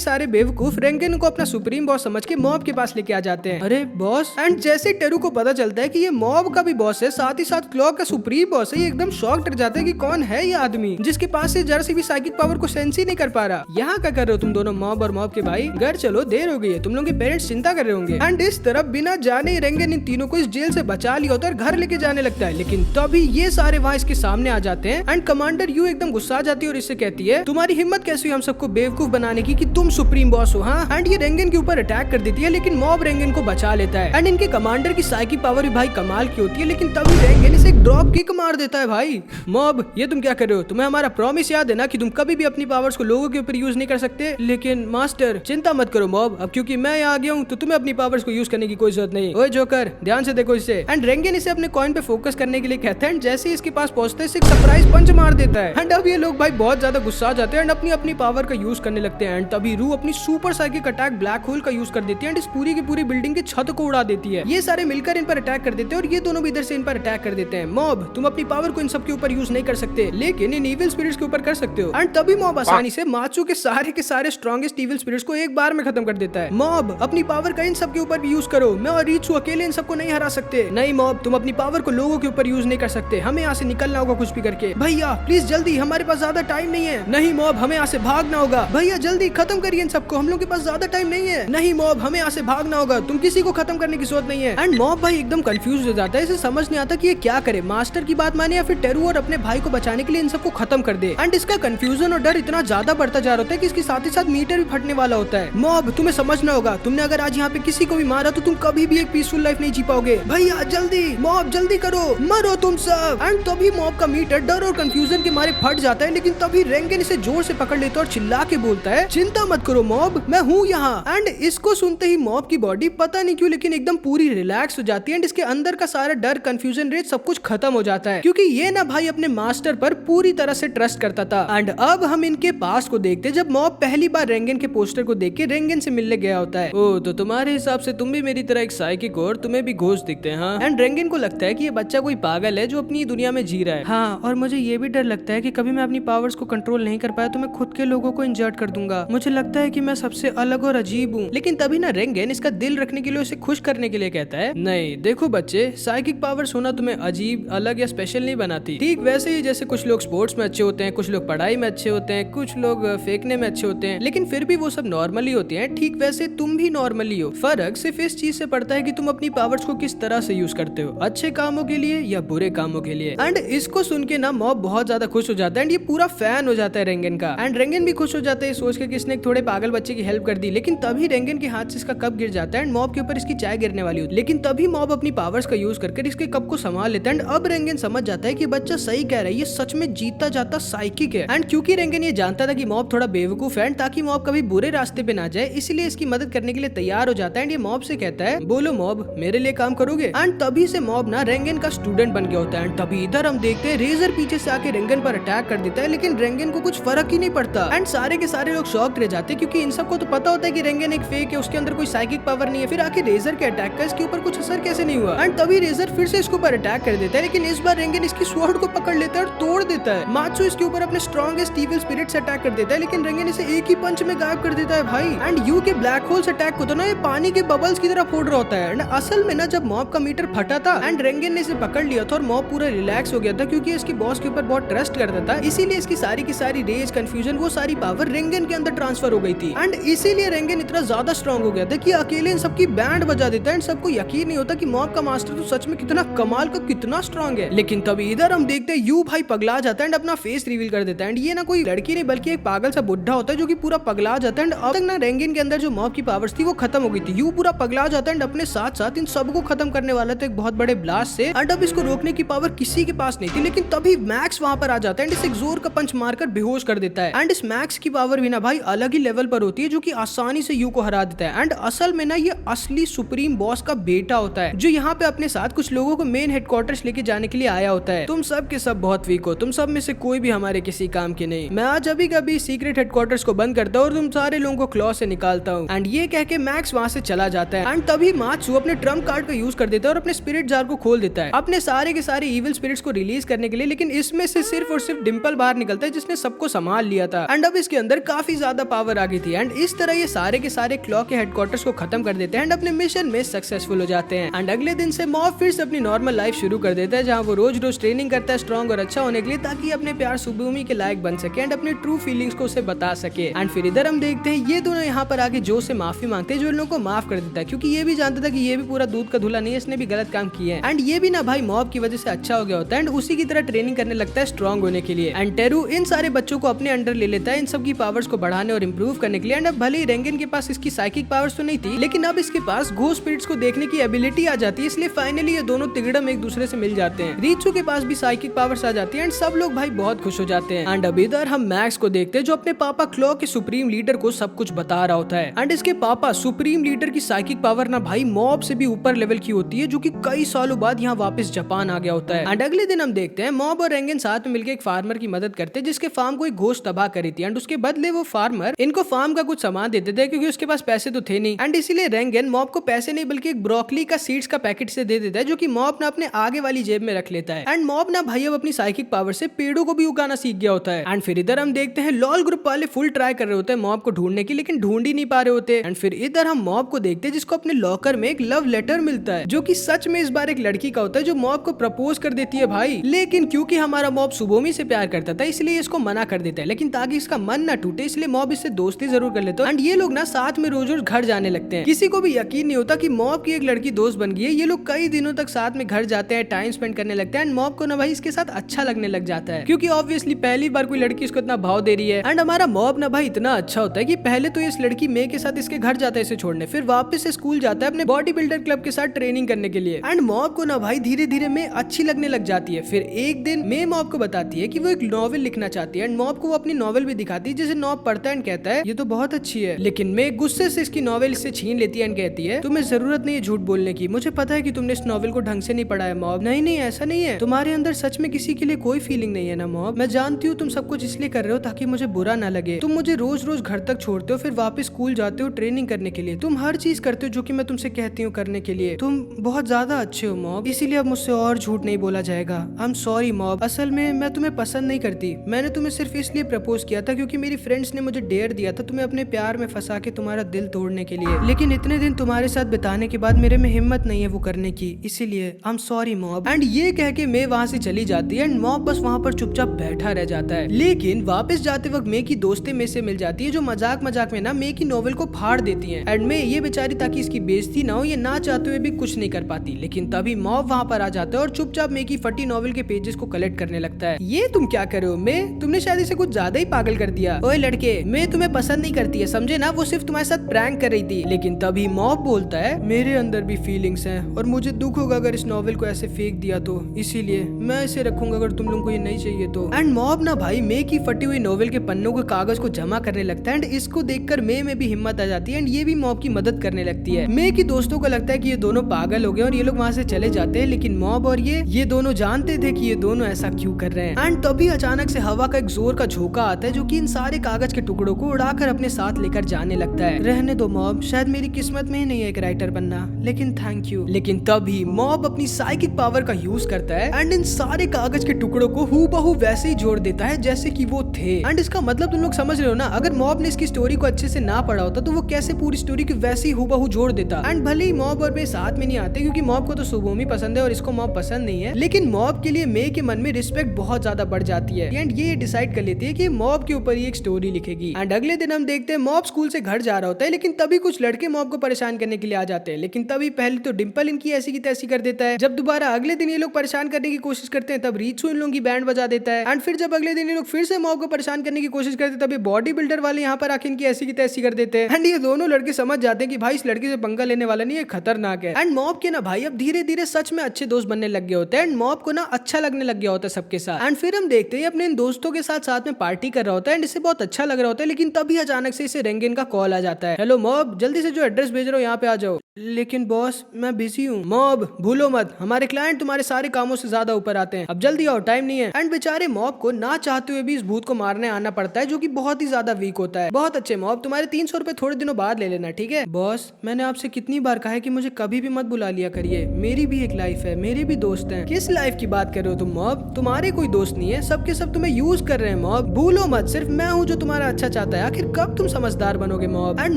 सारे बेवकूफ रेंगन को अपना सुप्रीम बॉस समझ के मॉब के पास लेके आ जाते हैं। अरे बॉस! एंड जैसे टेरू को पता चलता है कि ये मॉब का भी बॉस है, साथ ही साथ क्लॉ का सुप्रीम बॉस है, ये एकदम शॉक डर जाता है कि कौन है ये आदमी जिसके पास से जरा सी भी साइकिक पावर को सेंस ही नहीं कर पा रहा। यहाँ क्या कर रहे हो तुम दोनों मॉब और मॉब के भाई? घर चलो, देर हो गई है, तुम लोग के पेरेंट्स चिंता कर रहे होंगे। एंड इस तरफ बिना जाने रेंगन इन तीनों को इस जेल से बचा लिया होता है और घर लेके जाने लगता है। लेकिन तभी ये सारे वहाँ इसके सामने आ जाते हैं। एंड कमांडर यू एकदम गुस्सा जाती है और इससे कहती है, तुम्हारी हिम्मत कैसी हुई हम सबको बेवकूफ बनाने की कि तुम सुप्रीम बॉस हो? हाँ। एंड ये रेंगन के ऊपर अटैक कर देती है, लेकिन मॉब रेंगन को बचा लेता है। एंड इनके कमांडर की साइकिक पावर भी भाई कमाल की होती है, लेकिन तभी रेंगन इसे एक ड्रॉप किक मार देता है। भाई मॉब, ये तुम क्या कर रहे हो? तुम्हें हमारा प्रॉमिस याद है ना कि तुम कभी भी अपनी पावर्स को लोगों के ऊपर यूज नहीं कर सकते? लेकिन मास्टर चिंता मत करो मॉब, अब क्योंकि मैं यहाँ आ गया हूँ तो तुम्हें अपनी पावर्स को यूज करने की कोई जरूरत नहीं। ओए जोकर, ध्यान से देखो इसे। एंड रेंगन इसे अपने कॉइन पे फोकस करने के लिए कहता है, एंड जैसे ही इसके पास पहुंचता है इसे एक सरप्राइज पंच मार देता है। एंड अब ये लोग भाई बहुत ज्यादा गुस्सा जाते हैं एंड अपनी अपनी पावर का यूज करने लगते हैं। एंड तभी रू अपनी super psychic attack black hole का यूज कर देती है एंड इस पूरी की पूरी बिल्डिंग की छत को उड़ा देती है। ये सारे मिलकर इन पर अटैक कर देते हैं और ये दोनों भी इधर से इन पर अटैक कर देते हैं। मॉब, तुम अपनी पावर को इन सब के ऊपर यूज नहीं कर सकते, लेकिन इन इविल स्पिरिट्स के ऊपर कर सकते हो। एंड तभी मॉब आसानी से माचू के सारे स्ट्रॉन्गेस्ट इविल स्पिरिट्स को एक बार में खत्म कर देता है। मॉब, अपनी पावर का इन सब के ऊपर भी यूज करो, मैं और रीत्सु अकेले इन सबको नहीं हरा सकते। नहीं मॉब, तुम अपनी पावर को लोगों के ऊपर यूज नहीं कर सकते, हमें यहाँ से निकलना होगा कुछ भी करके। भैया प्लीज जल्दी, हमारे पास ज्यादा टाइम नहीं है। नहीं मॉब, हमें यहाँ से भागना होगा। भैया जल्दी खत्म करिए इन सबको, हम लोग के पास ज्यादा टाइम नहीं है। नहीं मॉब, हमें यहाँ से भागना होगा, तुम किसी को खत्म करने की जरूरत नहीं है। एंड मॉब भाई एकदम कंफ्यूज हो जाता है, इसे समझ नहीं आता कि ये क्या करे, मास्टर की बात माने या फिर टेरू और अपने भाई को बचाने के लिए इन सबको खत्म कर दे। एंड इसका कंफ्यूजन और डर इतना ज्यादा बढ़ता जा रहा होता है कि इसके साथ ही साथ मीटर भी फटने वाला होता है। मॉब तुम्हें समझना होगा, तुमने अगर आज यहाँ पे किसी को भी मारा तो तुम कभी भी एक पीसफुल लाइफ नहीं जी पाओगे। भैया जल्दी, मॉब जल्दी करो, मरो तुम सब। एंड तभी मॉब का मीटर डर और कंफ्यूजन के मारे फट जाता है, लेकिन तभी रेंगन इसे जोर से पकड़ लेता है और चिल्ला के बोलता है, चिंता मत करो मॉब, मैं हूँ यहाँ। एंड इसको सुनते ही मॉब की बॉडी पता नहीं क्यों लेकिन एकदम पूरी रिलैक्स हो जाती है। एंड इसके अंदर का सारा डर, कंफ्यूजन रेट सब कुछ खत्म हो जाता है, क्योंकि ये ना भाई अपने मास्टर पर पूरी तरह से ट्रस्ट करता था। एंड अब हम इनके पास को देखते जब मॉब पहली बार रेंगन के पोस्टर को देख के रेंगन से मिलने गया होता है। ओ तो तुम्हारे हिसाब से तुम भी मेरी तरह एक साइकिक हो और तुम्हें भी घोस्ट दिखते हैं। हाँ? एंड रेंगन को लगता है कि ये बच्चा कोई पागल है जो अपनी दुनिया में जी रहा है। हाँ, और मुझे ये भी डर लगता है कि कभी मैं अपनी पावर्स को कंट्रोल नहीं कर पाया तो मैं खुद के लोगों को इंजर्ट कर दूंगा। मुझे लगता है कि मैं सबसे अलग और अजीब हूँ। लेकिन तभी ना रेंगन इसका दिल रखने के लिए उसे खुश करने के लिए कहता है, नहीं देखो बच्चे, साइकिक पावर्स होना तुम्हें अजीब, अलग या स्पेशल नहीं बनाती। ठीक वैसे ही जैसे कुछ लोग स्पोर्ट्स में अच्छे होते हैं, कुछ लोग पढ़ाई में अच्छे होते हैं, कुछ लोग फेंकने में अच्छे होते हैं, लेकिन फिर भी वो सब नॉर्मली होती हैं। ठीक वैसे तुम भी नॉर्मली हो। फर्क सिर्फ इस चीज से पड़ता है कि तुम अपनी पावर्स को किस तरह से यूज करते हो, अच्छे कामों के लिए या बुरे कामों के लिए। एंड इसको सुन के ना मॉब बहुत ज्यादा खुश हो जाता है एंड ये पूरा फैन हो जाता है रेंगन का। एंड रेंगन भी खुश हो जाता है सोच के कि इसने एक थोड़े पागल बच्चे की हेल्प कर दी। लेकिन तभी रेंगन के हाथ से इसका कप गिर जाता है एंड मॉब के ऊपर इसकी चाय गिरने वाली होती है। लेकिन तभी मॉब अपनी पावर्स का यूज करके इसके कप को संभाल लेता है। एंड अब रेंगन समझ जाता है कि बच्चा सही कह रहा है, ये सच में जीता जाता साइकिक है। एंड क्योंकि रेंगन ये जानता था कि मॉब थोड़ा बेवकूफ है ताकि मॉब कभी बुरे रास्ते पे ना जाए, इसलिए इसकी मदद करने के लिए तैयार हो जाता है। एंड ये मॉब से कहता है, बोलो मॉब मेरे लिए काम करोगे। एंड तभी से मॉब ना रेंगन का स्टूडेंट बन गया होता है। एंड तभी इधर हम देखते हैं रेजर पीछे से आके रेंगन पर अटैक कर देता है, लेकिन रेंगन को कुछ फर्क ही नहीं पड़ता। एंड सारे के सारे लोग शॉक्ड रह जाते हैं क्योंकि इन सबको तो पता होता है कि रेंगन एक फेक है, उसके अंदर कोई साइकिक पावर नहीं है। फिर आके रेजर के अटैक का इसके ऊपर कुछ असर कैसे नहीं हुआ। एंड तभी रेजर फिर से इसके ऊपर अटैक कर देता है, लेकिन इस बार रेंगन इसकी स्वॉर्ड को पकड़ लेता है और तोड़ देता है। मात्सु इसके ऊपर अपने स्ट्रॉन्गेस्ट इविल स्पिरिट से अटैक कर देता है, लेकिन रेंगन इसे एक ही पंच में गायब कर देता है भाई। एंड यू के ब्लैक होल्स अटैक को तो ना ये पानी के बबल्स की तरह फोड़ रहा होता है। एंड असल में ना जब मॉब का मीटर फटा था एंड रेंगन ने इसे पकड़ लिया था और मॉब पूरा रिलैक्स हो गया था क्योंकि इसकी बॉस के ऊपर बहुत ट्रस्ट करता था, इसीलिए इसकी सारी की सारी रेज, कंफ्यूजन, वो सारी पावर रेंगन के अंदर ट्रांसफर हो गई थी। एंड इसीलिए रेंगन इतना ज्यादा स्ट्रॉन्ग हो गया था कि अकेले इन सबकी बैंड बजा देता है। एंड सबको यकीन नहीं होता कि मॉब का मास्टर तो सच में कितना कमाल का, कितना स्ट्रॉन्ग है। लेकिन तभी इधर हम देखते हैं यू भाई पगला जाता है एंड अपना फेस रिवील कर देता है। एंड ये ना कोई लड़की नहीं बल्कि एक पागल सा बुढ़ा होता है जो कि पूरा पगला जाता है। एंड अब तक ना रेंगन के अंदर जो मॉब की पावर्स थी वो खत्म हो गई थी। यू पूरा पगला जाता है एंड अपने साथ साथ इन सबको खत्म करने वाला था एक बहुत बड़े ब्लास्ट से। एंड अब इसको रोकने की पावर किसी के पास नहीं थी, लेकिन तभी मैक्स वहां पर आ जाता है एंड इसे एक जोर का पंच मारकर बेहोश कर देता है। एंड इस मैक्स की पावर भी ना भाई अलग ही लेवल पर होती है जो कि आसानी से यू को हरा देता है। एंड असल में ना ये असली सुप्रीम बॉस का बेटा होता है जो यहाँ पे अपने साथ कुछ लोगों को मेन हेडक्वार्टर्स लेके जाने के लिए आया होता है। तुम सब के सब बहुत वीक हो, तुम सब में से कोई भी हमारे किसी काम के नहीं। मैं आज अभी कभी सीक्रेट हेडक्वार्टर्स को बंद करता हूँ और तुम सारे लोगों को क्लॉ से निकालता हूँ। एंड ये कह के मैक्स वहाँ से चला जाता है। एंड तभी मात्सु अपने ट्रम्प कार्ड का यूज कर देता है और अपने स्पिरिट जार को खोल देता है अपने सारे के सारे इविल स्पिरिट्स को रिलीज करने के लिए। लेकिन इसमें से सिर्फ और सिर्फ डिम्पल बाहर निकलता है जिसने सबको संभाल लिया था। एंड अब इसके अंदर काफी ज्यादा पावर आ गई थी। एंड इस तरह ये सारे के सारे क्लॉ के हेडक्वार्टर्स को खत्म कर देते हैं एंड अपने मिशन में सक्सेसफुल हो जाते हैं। एंड अगले दिन से मॉब फिर से अपनी नॉर्मल लाइफ शुरू कर देता है जहाँ वो रोज रोज ट्रेनिंग करता है स्ट्रॉन्ग और अच्छा होने के लिए, ताकि अपने प्यार सुबुमी के लायक बन सके एंड अपने ट्रू फीलिंग्स को उसे बता सके। एंड फिर इधर हम देखते हैं ये दोनों यहाँ पर आके जो से माफी मांगते हैं, जो इन लोगों को माफ कर देता है क्योंकि ये भी जानता था कि ये भी पूरा दूध का धुला नहीं है, इसने भी गलत काम किए हैं। एंड ये भी ना भाई मॉब की वजह से अच्छा हो गया होता है एंड उसी की तरह ट्रेनिंग करने लगता है स्ट्रॉन्ग होने के लिए। एंड टेरू इन सारे बच्चों को अपने अंडर ले लेता है इन सब की पावर्स को बढ़ाने और इम्प्रूव करने के लिए। एंड अब भले ही रेंगन के पास इसकी साइकिक पावर्स तो नहीं थी, लेकिन अब इसके पास घोस्ट स्पिरिट्स को देखने की एबिलिटी आ जाती है, इसलिए फाइनली ये दोनों तिगड़म एक दूसरे से मिल जाते हैं। रीचू के पास भी साइकिक पावर्स आ जाती है एंड सब लोग भाई बहुत खुश हो जाते हैं। एंड अब इधर हम मैक्स को देखते हैं जो अपने पापा क्लॉ के सुप्रीम लीडर को सब कुछ बता रहा होता है। एंड इसके पापा सुप्रीम लीडर की साइकिक पावर ना भाई मॉब से भी ऊपर लेवल की होती है, जो कि कई सालों बाद यहाँ वापस जापान आ गया होता है। एंड अगले दिन हम देखते हैं मॉब और रेंगन साथ में मिलकर एक फार्मर की मदद करते हैं जिसके फार्म को एक घोस्ट तबाह करी थी। एंड उसके बदले वो फार्मर इनको फार्म का कुछ सामान देते थे क्योंकि उसके पास पैसे तो थे नहीं। एंड इसीलिए रेंगन मॉब को पैसे नहीं बल्कि एक ब्रोकली का सीड्स का पैकेट से दे देता है जो कि मॉब ना अपने आगे वाली जेब में रख लेता है। एंड मॉब ना भाई अब अपनी साइकिक पावर से पेड़ों को भी उगाना सीख गया होता है। एंड फिर इधर हम देखते हैं लॉल ग्रुप वाले फुल ट्राई कर रहे होते हैं मॉब को ढूंढने की, लेकिन ढूंढ ही नहीं पा रहे होते। एंड फिर इधर हम मॉब को देखते हैं जिसको अपने लॉकर में एक लव लेटर मिलता है जो कि सच में इस बार एक लड़की का होता है जो मॉब को प्रपोज कर देती है भाई। लेकिन क्योंकि हमारा मॉब सुबोमी से प्यार करता था इसलिए इसको मना कर देता है, लेकिन ताकि इसका मन ना टूटे इसलिए मॉब इससे दोस्ती जरूर कर लेता है। एंड ये लोग ना साथ में रोज रोज घर जाने लगते हैं। किसी को भी यकीन नहीं होता कि मॉब की एक लड़की दोस्त बन गई है। ये लोग कई दिनों तक साथ में घर जाते हैं, टाइम स्पेंड करने लगते हैं। एंड मॉब को ना भाई इसके साथ अच्छा लगने लग जाता है, क्योंकि ऑब्वियसली पहली बार कोई लड़की इसको इतना भाव दे रही है। एंड हमारा मॉब ना भाई इतना अच्छा होता है कि पहले तो इस लड़की मे के साथ इसके घर जाता है इसे छोड़ने, फिर वापस से स्कूल जाता है अपने बॉडी बिल्डर क्लब के साथ ट्रेनिंग करने के लिए। एंड मॉब को ना भाई धीरे धीरे मे अच्छी लगने लग जाती है। फिर एक दिन मे मॉब को बताती है कि वो एक नॉवेल लिखना चाहती है। एंड मॉब को वो अपनी नॉवेल भी दिखाती है, जिसे मॉब पढ़ता है एंड कहता है ये तो बहुत अच्छी है। लेकिन मे गुस्से से इसकी नॉवेल इससे छीन लेती है एंड कहती है तुम्हें जरूरत नहीं है झूठ बोलने की, मुझे पता है कि तुमने इस नॉवेल को ढंग से नहीं पढ़ा है मॉब। नहीं नहीं ऐसा नहीं है, तुम्हारे अंदर सच में किसी के लिए कोई फीलिंग नहीं है ना मॉब। मैं जानती हूँ तुम सब कुछ इसलिए कर रहे हो ताकि मुझे बुरा ना लगे। तुम मुझे रोज रोज घर तक छोड़ते हो, फिर वापस स्कूल जाते हो ट्रेनिंग करने के लिए। तुम हर चीज करते हो जो कि मैं तुमसे कहती हूँ करने के लिए। तुम बहुत ज्यादा अच्छे हो मॉब, इसीलिए अब मुझसे और झूठ नहीं बोला जाएगा। आई एम सॉरी मॉब, असल में मैं तुम्हें पसंद नहीं करती। मैंने तुम्हें सिर्फ इसलिए प्रपोज किया था क्योंकि मेरी फ्रेंड्स ने मुझे डेयर दिया था तुम्हें अपने प्यार में फंसा के तुम्हारा दिल तोड़ने के लिए। लेकिन इतने दिन तुम्हारे साथ बिताने के बाद मेरे में हिम्मत नहीं है वो करने की, इसीलिए I am sorry mob. And ये कह के मे वहाँ से चली जाती है एंड मॉब बस वहाँ पर चुपचाप बैठा रह जाता है। लेकिन वापस जाते वक्त मे की दोस्तें मे से मिल जाती है जो मजाक मजाक में ना मे की नॉवेल को फाड़ देती हैं। एंड मे ये बेचारी ताकि इसकी बेइज्जती ना हो ये ना चाहते हुए भी कुछ नहीं कर पाती। लेकिन तभी मॉब वहाँ पर आ जाता है और चुपचाप मे की फटी नॉवेल के पेजेस को कलेक्ट करने लगता है। ये तुम क्या कर रहे हो मे, तुमने शायद इसे कुछ ज्यादा ही पागल कर दिया। ओए लड़के, मे तुम्हें पसंद नहीं करती है समझे ना, वो सिर्फ तुम्हारे साथ प्रैंक कर रही थी। लेकिन तभी मॉब बोलता है मेरे अंदर भी फीलिंग्स हैं और मुझे दुख होगा अगर इस नॉवेल को ऐसे फेंक दिया तो, इसीलिए मैं इसे रखूंगा अगर तुम लोगों को ये नहीं चाहिए तो। एंड मॉब ना भाई मे की फटी हुई नॉवेल के पन्नों के कागज को जमा करने लगता है। एंड इसको देखकर मे में भी हिम्मत आ जाती है एंड ये भी मॉब की मदद करने लगती है। मे की दोस्तों को लगता है कि ये दोनों पागल हो गए और ये लोग वहाँ से चले जाते हैं, लेकिन मॉब और ये दोनों जानते थे कि ये दोनों ऐसा क्यों कर रहे हैं। एंड तभी अचानक से हवा का एक जोर का झोंका आता है जो कि इन सारे कागज के टुकड़ों को उड़ाकर अपने साथ लेकर जाने लगता है। रहने दो मॉब, शायद मेरी किस्मत में ही नहीं है एक राइटर बनना, लेकिन थैंक यू। लेकिन तभी मॉब अपनी साइकिक पावर का यूज करता है एंड इन सारे कागज के टुकड़ों को हूबहू वैसे ही जोड़ देता है जैसे कि वो थे। एंड इसका मतलब तुम लोग समझ रहे हो ना, अगर मॉब ने इसकी स्टोरी को अच्छे से ना पढ़ा होता तो वो कैसे पूरी स्टोरी की वैसे ही हूबहू जोड़ देता। एंड भले ही मॉब और मे साथ में नहीं आते क्योंकि मॉब को तो सुबोमी पसंद है और इसको मॉब पसंद नहीं है, लेकिन मॉब के लिए मे के मन में रिस्पेक्ट बहुत ज्यादा बढ़ जाती है। एंड ये डिसाइड कर लेती है कि मॉब के ऊपर ही एक स्टोरी लिखेगी। एंड अगले दिन हम देखते हैं मॉब स्कूल से घर जा रहा होता है, लेकिन तभी कुछ लड़के मॉब को परेशान करने के लिए आ जाते हैं। लेकिन तभी पहले तो डिम्पल इनकी ऐसी की तैसी कर देता है। जब दोबारा अगले दिन ये लोग परेशान करने की कोशिश करते हैं तब रीचू इन लोगों की बैंड बजा देता है। एंड फिर जब अगले दिन ये लोग फिर से मॉब को परेशान करने की कोशिश करते हैं तब ये बॉडी बिल्डर वाले यहाँ पर आके इनकी ऐसी की तैसी कर देते हैं। एंड ये दोनों लड़के समझ जाते हैं कि भाई इस लड़की से पंगा लेने वाला नहीं है, खतरनाक है। एंड मॉब के ना भाई अब धीरे धीरे सच में अच्छे दोस्त बनने लग गए होते हैं एंड मॉब को ना अच्छा लगने लग गया होता है सबके साथ। एंड फिर हम देखते हैं अपने इन दोस्तों के साथ साथ में पार्टी कर रहा होता है एंड इसे बहुत अच्छा लग रहा होता है। लेकिन तभी अचानक से इसे रेंगेन का कॉल आ जाता है, हेलो मॉब, जल्दी से जो एड्रेस भेज रहा हूँ यहाँ पे आ जाओ। लेकिन बॉस मैं बिजी हूँ। मॉब भूलो मत, हमारे क्लाइंट तुम्हारे सारे कामों से ज्यादा ऊपर आते हैं, अब जल्दी आओ, टाइम नहीं है। एंड बेचारे मॉब को ना चाहते हुए भी इस भूत को मारने आना पड़ता है जो कि बहुत ही ज्यादा वीक होता है। बहुत अच्छे मॉब, तुम्हारे 300 रुपए थोड़े दिनों बाद ले लेना, ठीक है? बॉस मैंने आपसे कितनी बार कहा है कि मुझे कभी भी मत बुला लिया करिए, मेरी भी एक लाइफ है, मेरे भी दोस्त हैं। किस लाइफ की बात कर रहे हो तुम मॉब? तुम्हारे कोई दोस्त नहीं है, सबके सब तुम्हें यूज कर रहे हैं मॉब। भूलो मत, सिर्फ मैं हूँ जो तुम्हारा अच्छा चाहता है। आखिर कब तुम समझदार बनोगे मॉब? एंड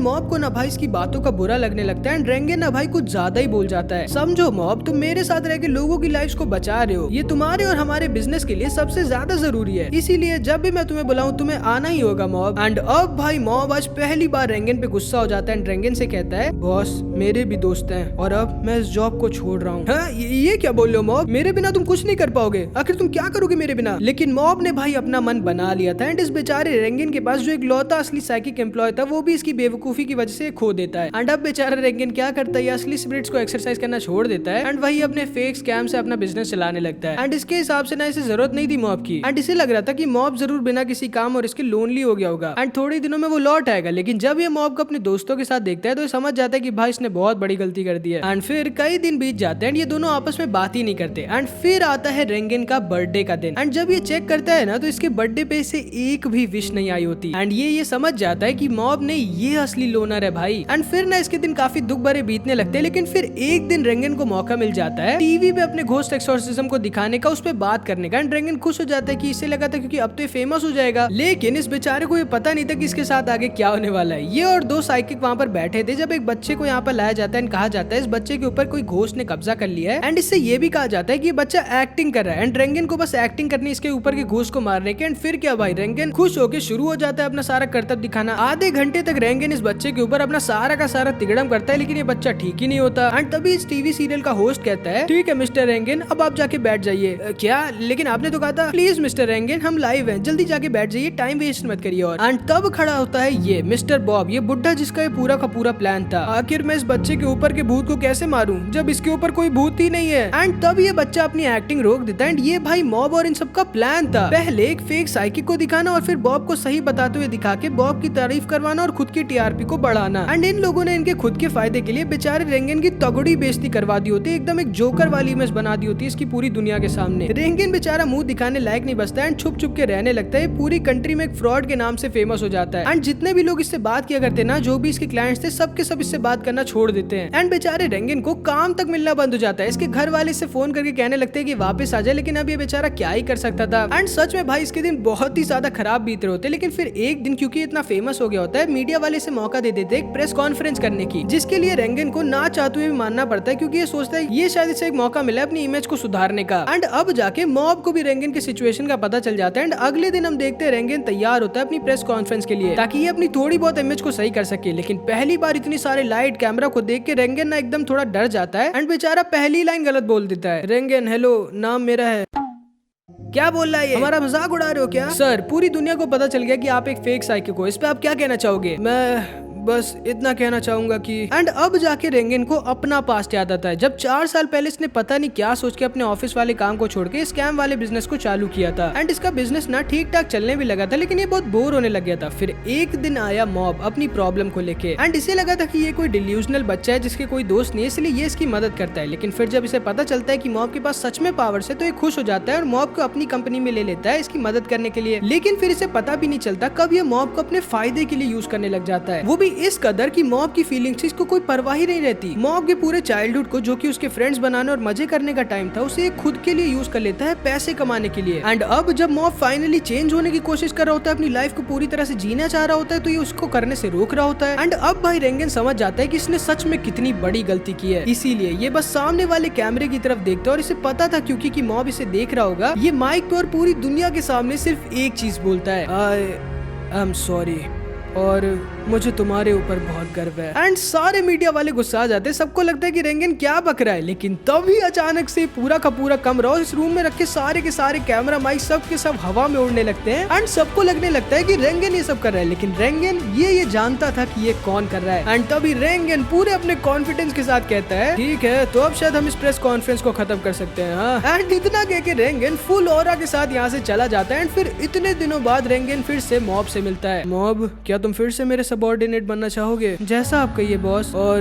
मॉब को ना भाई इसकी बातों का बुरा लगने लगता है एंड रेंगेन ना भाई कुछ ज्यादा ही बोल जाता है। समझो मॉब, तुम मेरे साथ रह के लोगों की लाइफ को बचा रहे हो, ये तुम्हारे और हमारे बिजनेस के लिए सबसे ज्यादा जरूरी है, इसीलिए जब भी मैं तुम्हें बुलाऊं तुम्हें आना ही होगा मॉब। एंड अब भाई मॉब आज पहली बार रेंगेन पे गुस्सा हो जाता है एंड रेंगेन से कहता है, बॉस मेरे भी दोस्त हैं और अब मैं इस जॉब को छोड़ रहा हूँ। हाँ, ये क्या बोल रहे हो मॉब? मेरे बिना तुम कुछ नहीं कर पाओगे, आखिर तुम क्या करोगे मेरे बिना? लेकिन मॉब ने भाई अपना मन बना लिया था एंड इस बेचारे रेंगेन के पास जो एक लौता असली साइकिक एम्प्लॉय था वो भी इसकी बेवकूफी की वजह से खो देता है। एंड अब बेचारा रेंगेन क्या करता है, असली स्पिरिट्स को एक्सरसाइज करना छोड़ देता है एंड वही अपने फेक स्कैम से अपना बिजनेस चलाने लगता है। एंड इसके हिसाब से ना इसे जरूरत नहीं थी मॉब की एंड इसे लग रहा था कि मॉब जरूर बिना किसी काम और इसके लोनली हो गया होगा एंड थोड़े दिनों में वो लौट आएगा। लेकिन जब ये मॉब को अपने दोस्तों के साथ देखता है तो ये समझ जाता है कि भाई इसने बहुत बड़ी गलती कर दी है। एंड फिर कई दिन बीत जाते हैं एंड ये दोनों आपस में बात ही नहीं करते। एंड फिर आता है रेंगेन का बर्थडे का दिन एंड जब ये चेक करता है ना तो इसके बर्थडे पे इसे एक भी विश नहीं आई होती एंड ये समझ जाता है कि मॉब ने ये असली लोनर है भाई। एंड फिर ना इसके दिन काफी दुख भरे बीतने लगते हैं। लेकिन फिर एक दिन रेंगेन को मौका मिल जाता है टीवी पे अपने घोस्ट एक्सोर्सिज्म को दिखाने का, उस पे बात करने का। एंड रेंगेन खुश हो जाता है कि इसे लगा था क्योंकि अब तो ये फेमस हो जाएगा। लेकिन इस बेचारे को ये पता नहीं था कि इसके साथ आगे क्या होने वाला है। ये और दो साइकिक वहाँ पर बैठे थे जब एक बच्चे को यहाँ पर लाया जाता है एंड कहा जाता है इस बच्चे के ऊपर कोई घोस्ट ने कब्जा कर कर लिया है एंड इससे ये भी कहा जाता है कि ये बच्चा एक्टिंग कर रहा है एंड रेंगन को बस एक्टिंग करनी इसके ऊपर के घूस को मारने के। एंड फिर क्या भाई, रेंगन खुश होकर शुरू हो जाता है अपना सारा कर्तव्य दिखाना। आधे घंटे तक रेंगन इस बच्चे के ऊपर अपना सारा का सारा तिगड़म करता है लेकिन ये बच्चा ठीक ही नहीं होता। एंड तभी इस टीवी सीरियल का होस्ट कहता है, ठीक है मिस्टर रेंगन, अब आप जाके बैठ जाइए। क्या, लेकिन आपने तो कहा था। प्लीज मिस्टर रेंगन, हम लाइव हैं, जल्दी जाके बैठ जाइए, टाइम वेस्ट मत करिए। और एंड तब खड़ा होता है ये मिस्टर बॉब, ये बुड्ढा जिसका ये पूरा का पूरा प्लान था। आखिर मैं इस बच्चे के ऊपर के भूत को कैसे मारूं जब इसके ऊपर कोई भूत ही नहीं है। एंड तब ये बच्चा अपनी एक्टिंग रोक देता है एंड ये भाई मॉब और इन सब का प्लान था। पहले एक फेक साइकिक को दिखाना और फिर बॉब को सही बताते हुए दिखा के बॉब की तारीफ करवाना और खुद की टीआरपी को बढ़ाना। एंड इन लोगों ने इनके खुद के फायदे के लिए बेचारे रेंगन की तगड़ी बेइज्जती करवा दी होती है, एकदम एक जोकर वाली इमेज बना दी होती है इसकी पूरी दुनिया के सामने। रेंगन बेचारा मुंह दिखाने लायक नहीं बचता एंड छुप छुप के रहने लगता है। पूरी कंट्री में एक फ्रॉड के नाम से फेमस हो जाता है एंड जितने भी लोग इससे बात किया करते ना, जो भी इसके क्लाइंट्स थे, सबके सब इससे बात करना छोड़ देते हैं। एंड बेचारे रेंगन को काम तक मिलना बंद हो जाता है। इसके घर वाले इससे फोन करके कहने लगते हैं कि वापस आ जाए, लेकिन अब ये बेचारा क्या ही कर सकता था। एंड सच में भाई इसके दिन बहुत ही ज्यादा खराब बीत रहे होते। लेकिन फिर एक दिन क्योंकि इतना फेमस हो गया होता है, मीडिया वाले से मौका दे देते एक प्रेस कॉन्फ्रेंस करने की, जिसके लिए रेंगन को ना चाहते हुए भी मानना पड़ता है क्योंकि ये सोचता है ये शायद इसे एक मौका मिला अपनी इमेज को सुधारने का। एंड अब जाके मॉब को भी रेंगन की सिचुएशन का पता चल जाता है एंड अगले दिन हम देखते हैं रेंगन तैयार होता है अपनी प्रेस कॉन्फ्रेंस के लिए ताकि ये अपनी थोड़ी बहुत इमेज को सही कर सके। लेकिन पहली बार इतनी सारे लाइट कैमरा को देख के रेंगन ना एकदम थोड़ा डर जाता है एंड बेचारा पहली लाइन गलत बोल देता है। रेंगन, हेलो, नाम मेरा है। क्या बोल रहा है ये? हमारा मजाक उड़ा रहे हो क्या? सर, पूरी दुनिया को पता चल गया कि आप एक फेक साइकिक हो, इस पे आप क्या कहना चाहोगे? मैं बस इतना कहना चाहूंगा कि। एंड अब जाके रेंगन को अपना पास्ट याद आता है जब 4 साल पहले इसने पता नहीं क्या सोच के अपने ऑफिस वाले काम को छोड़ के स्कैम वाले बिजनेस को चालू किया था। एंड इसका बिजनेस ना ठीक ठाक चलने भी लगा था लेकिन ये बहुत बोर होने लग गया था। फिर एक दिन आया मॉब अपनी प्रॉब्लम को लेके एंड इसे लगा था कि ये कोई डिल्यूजनल बच्चा है जिसके कोई दोस्त नहीं है, इसलिए ये इसकी मदद करता है। लेकिन फिर जब इसे पता चलता है कि मॉब के पास सच में पावर्स है तो ये खुश हो जाता है और मॉब को अपनी कंपनी में ले लेता है इसकी मदद करने के लिए। लेकिन फिर इसे पता भी नहीं चलता कब ये मॉब को अपने फायदे के लिए यूज करने लग जाता है, वो भी इस कदर की मॉब की फीलिंग्स इसको कोई परवाह ही नहीं रहती। मॉब के पूरे चाइल्डहुड को, जो कि उसके फ्रेंड्स बनाने और मजे करने का टाइम था, उसे खुद के लिए यूज कर लेता है पैसे कमाने के लिए। एंड अब जब मॉब फाइनली चेंज होने की कोशिश कर रहा होता है, अपनी लाइफ को पूरी तरह से जीना चाह रहा होता है, तो ये उसको करने से रोक रहा होता है। एंड अब भाई रेंगन समझ जाता है कि इसने सच में कितनी बड़ी गलती की है, इसीलिए ये बस सामने वाले कैमरे की तरफ देखता है और इसे पता था क्योंकि कि मॉब इसे देख रहा होगा, ये माइक पे और पूरी दुनिया के सामने सिर्फ एक चीज बोलता है, आई एम सॉरी और मुझे तुम्हारे ऊपर बहुत गर्व है। एंड सारे मीडिया वाले गुस्सा आ जाते हैं, सबको लगता है कि रेंगन क्या बक रहा है। लेकिन तभी अचानक से पूरा का पूरा कमरा इस रूम में रखे सारे के सारे कैमरा माइक सब के सब हवा में उड़ने लगते हैं एंड सबको लगने लगता है कि रेंगन ये सब कर रहा है। लेकिन रेंगन ये जानता था कि ये कौन कर रहा है। एंड तभी रेंगन पूरे अपने कॉन्फिडेंस के साथ कहता है, ठीक है तो अब शायद हम इस प्रेस कॉन्फ्रेंस को खत्म कर सकते हैं। हाँ। एंड इतना कह के रेंगन फुल ऑरा के साथ यहाँ से चला जाता है। एंड फिर इतने दिनों बाद रेंगन फिर से मॉब से मिलता है। मॉब, क्या तुम फिर से मेरे सबऑर्डिनेट बनना चाहोगे? जैसा आप कहिए बॉस। और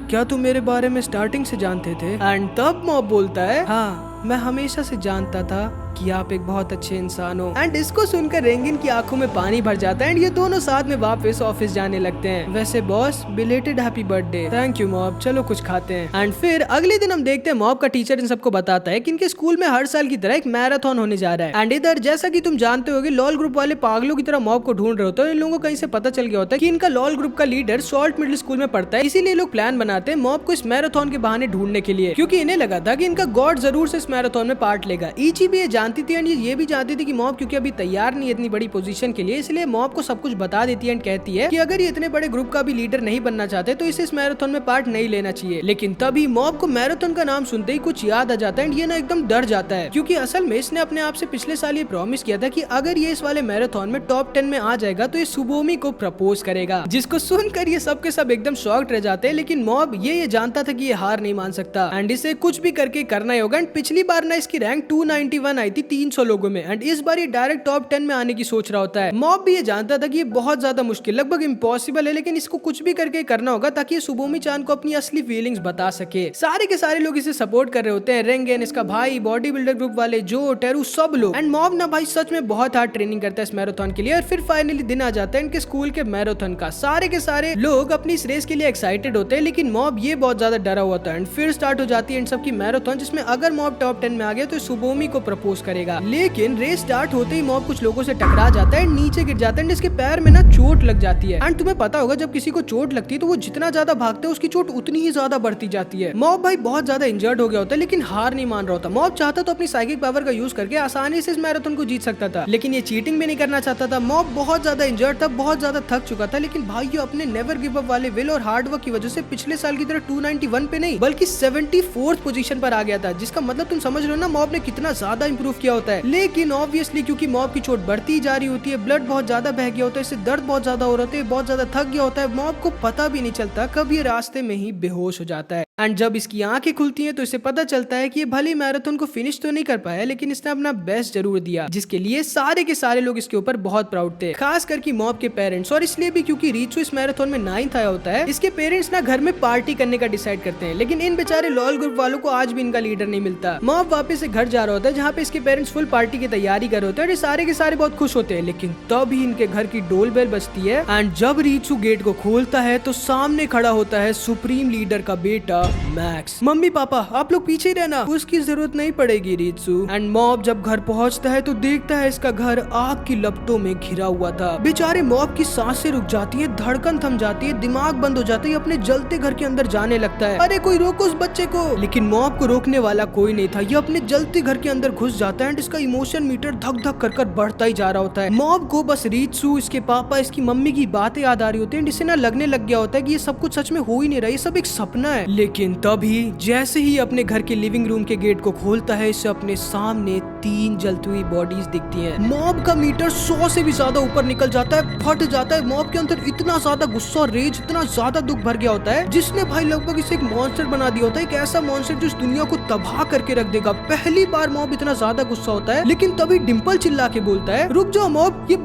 क्या तुम मेरे बारे में स्टार्टिंग से जानते थे? एंड तब मॉब बोलता है, हाँ मैं हमेशा से जानता था कि आप एक बहुत अच्छे इंसान हो। एंड इसको सुनकर रेंगन की आंखों में पानी भर जाता है एंड ये दोनों साथ में वापस ऑफिस जाने लगते हैं। वैसे boss, belated happy birthday. Thank you mob, चलो कुछ खाते हैं। एंड फिर अगले दिन हम देखते हैं मॉब का टीचर इन सबको बताता है कि इनके स्कूल में हर साल की तरह एक मैराथन होने जा रहा है। एंड इधर जैसा कि तुम जानते होगे, लॉल ग्रुप वाले पागलों की तरह मॉब को ढूंढ रहे होते हैं। इन लोगों को कहीं से पता चल गया होता है कि इनका लॉल ग्रुप का लीडर सॉल्ट मिडिल स्कूल में पढ़ता है, इसीलिए लोग प्लान बनाते हैं मॉब को इस मैराथन के बहाने ढूंढने के लिए, क्योंकि इन्हें लगा था कि इनका गॉड जरूर से इस मैराथन में पार्ट लेगा। ईची भी ये जानती थी एंड ये भी जानती थी कि मॉब क्योंकि अभी तैयार नहीं है इतनी बड़ी पोजीशन के लिए, इसलिए मॉब को सब कुछ बता देती है एंड कहती है कि अगर ये इतने बड़े ग्रुप का भी लीडर नहीं बनना चाहते तो इसे इस मैराथन में पार्ट नहीं लेना चाहिए। लेकिन तभी मॉब को मैराथन का नाम सुनते ही कुछ याद आ जाता है एंड ये ना एकदम डर जाता है, क्योंकि असल में इसने अपने आप से पिछले साल ये प्रॉमिस किया था कि अगर ये इस वाले मैराथन में टॉप 10 में आ जाएगा तो ये सुबोमी को प्रपोज करेगा, जिसको सुनकर ये सब के सब एकदम शॉक्ड रह जाते हैं। लेकिन मॉब ये जानता था कि ये हार नहीं मान सकता एंड इसे कुछ भी करके करना ही होगा। एंड पिछली बार ना इसकी रैंक 291 आई थी 300 लोगों में एंड इस बार ये डायरेक्ट टॉप 10 में आने की सोच रहा होता है। मॉब भी ये जानता था कि ये बहुत ज्यादा मुश्किल, लगभग इम्पॉसिबल है, लेकिन इसको कुछ भी करके करना होगा ताकि ये सुबोमी चान को अपनी असली फीलिंग्स बता सके। सारे के सारे लोग इसे सपोर्ट कर रहे होते हैं, रेंगन, इसका भाई, बॉडी बिल्डर ग्रुप वाले, जो, टेरू, सब लोग। एंड मॉब ना भाई सच में बहुत हार्ड ट्रेनिंग करता है इस मैराथन के लिए। और फिर फाइनली दिन आ जाता है इनके स्कूल के मैराथन का। सारे के सारे लोग अपनी इस रेस के लिए एक्साइटेड होते हैं, लेकिन मॉब ये बहुत ज्यादा डरा हुआ था। एंड फिर स्टार्ट हो जाती है इन सब की मैराथन, जिसमें अगर मॉब टॉप 10 में आ गया तो सुबोमी को प्रपोज बेहोश करेगा। लेकिन रेस स्टार्ट होते ही मॉब कुछ लोगों से टकरा जाता है, नीचे गिर जाता है एंड इसके पैर में ना चोट लग जाती है। एंड तुम्हें पता होगा जब किसी को चोट लगती है तो वो जितना ज्यादा भागता है उसकी चोट उतनी ही ज्यादा बढ़ती जाती है। मॉब भाई बहुत ज्यादा इंजर्ड हो गया होता है लेकिन हार नहीं मान रहा होता। मॉब चाहता तो अपनी साइकिक पावर का यूज करके आसानी से इस मैराथन को जीत सकता था, लेकिन ये चीटिंग भी नहीं करना चाहता था। मॉब बहुत ज्यादा इंजर्ड था, बहुत ज्यादा थक चुका था, लेकिन भाइयों अपने नेवर गिव अप वाले विल और हार्ड वर्क की वजह से पिछले साल की तरह 291 पे नहीं बल्कि 74th पोजीशन पर आ गया था, जिसका मतलब तुम समझ रहे हो ना मॉब ने कितना ज्यादा इंप्रूव किया होता है। लेकिन ऑब्वियसली क्योंकि मॉब की चोट बढ़ती जा रही होती है, ब्लड बहुत ज्यादा बह गया होता है, इससे दर्द बहुत ज्यादा हो रहा है, बहुत ज्यादा थक गया होता है, मॉब को पता भी नहीं चलता कब ये रास्ते में ही बेहोश हो जाता है। एंड जब इसकी आंखें खुलती हैं तो इसे पता चलता है कि ये भले मैराथन को फिनिश तो नहीं कर पाया लेकिन इसने अपना बेस्ट जरूर दिया, जिसके लिए सारे के सारे लोग इसके ऊपर बहुत प्राउड थे, खास करके मॉब के पेरेंट्स। और इसलिए भी क्योंकि रीचू इस मैराथन में 9th आया होता है, इसके पेरेंट्स ना घर में पार्टी करने का डिसाइड करते हैं, लेकिन इन बेचारे लॉयल ग्रुप वालों को आज भी इनका लीडर नहीं मिलता। मॉब वापस से घर जा रहा होता है जहाँ पे इसके पेरेंट्स फुल पार्टी की तैयारी कर रहे होते हैं और ये सारे के सारे बहुत खुश होते हैं, लेकिन तब ही इनके घर की डोल बेल बजती है। एंड जब रीचू गेट को खोलता है तो सामने खड़ा होता है सुप्रीम लीडर का बेटा मैक्स। मम्मी पापा आप लोग पीछे ही रहना, उसकी जरूरत नहीं पड़ेगी रीचू। एंड मॉब जब घर पहुंचता है तो देखता है इसका घर आग की लपटों में घिरा हुआ था। बेचारे मॉब की सांसें रुक जाती है, धड़कन थम जाती है, दिमाग बंद हो जाता है, अपने जलते घर के अंदर जाने लगता है। अरे कोई रोको उस बच्चे को, लेकिन मॉब को रोकने वाला कोई नहीं था। ये अपने जलते घर के अंदर घुस जाता है एंड इसका इमोशन मीटर धक धक कर बढ़ता ही जा रहा होता है। मॉब को बस रीचू, इसके पापा, इसकी मम्मी की बातें याद आ रही होती है। इसे ना लगने लग गया होता है कि ये सब कुछ सच में हो ही नहीं रहा, ये सब एक सपना है। लेकिन तभी जैसे ही अपने घर के लिविंग रूम के गेट को खोलता है, इसे अपने सामने 3 जलती हुई बॉडीज दिखती हैं। मॉब का मीटर 100 से भी ज्यादा ऊपर निकल जाता है, फट जाता है। मॉब के अंदर इतना ज्यादा गुस्सा और रेज, इतना ज्यादा दुख भर गया होता है जिसने भाई लगभग इसे एक मॉन्स्टर बना दिया होता है, एक ऐसा मॉन्स्टर जो इस दुनिया को तबाह करके रख देगा। पहली बार मॉब इतना ज्यादा गुस्सा होता है, लेकिन तभी डिम्पल चिल्ला के बोलता है, रुक जाओ मॉब, ये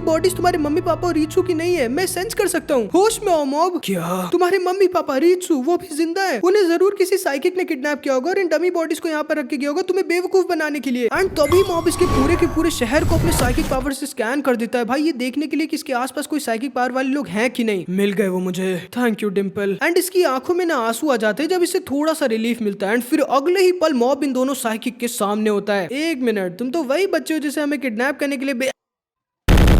बॉडीज तुम्हारे मम्मी पापा और रीचू की नहीं है, मैं सेंस कर सकता हूँ। होश में आओ मॉब। क्या तुम्हारे मम्मी पापा रीचू वो भी जिंदा है? उन्हें जरूर किसी साइकिक ने किडनैप किया होगा और इन डमी बॉडीज को यहाँ पर रख के गया होगा तुम्हें बेवकूफ बनाने के लिए। एंड तभी मॉब इसके पूरे शहर को अपने साइकिक पावर से स्कैन कर देता है, भाई ये देखने के लिए कि इसके आसपास कोई साइकिक पावर वाले लोग हैं कि नहीं। मिल गए वो मुझे, थैंक यू डिम्पल। एंड इसकी आंखों में ना आंसू आ जाते हैं जब इसे थोड़ा सा रिलीफ मिलता है। एंड फिर अगले ही पल मॉब इन दोनों साइकिक के सामने होता है। एक मिनट, तुम तो वही बच्चे हो जिसे हमें किडनैप करने के लिए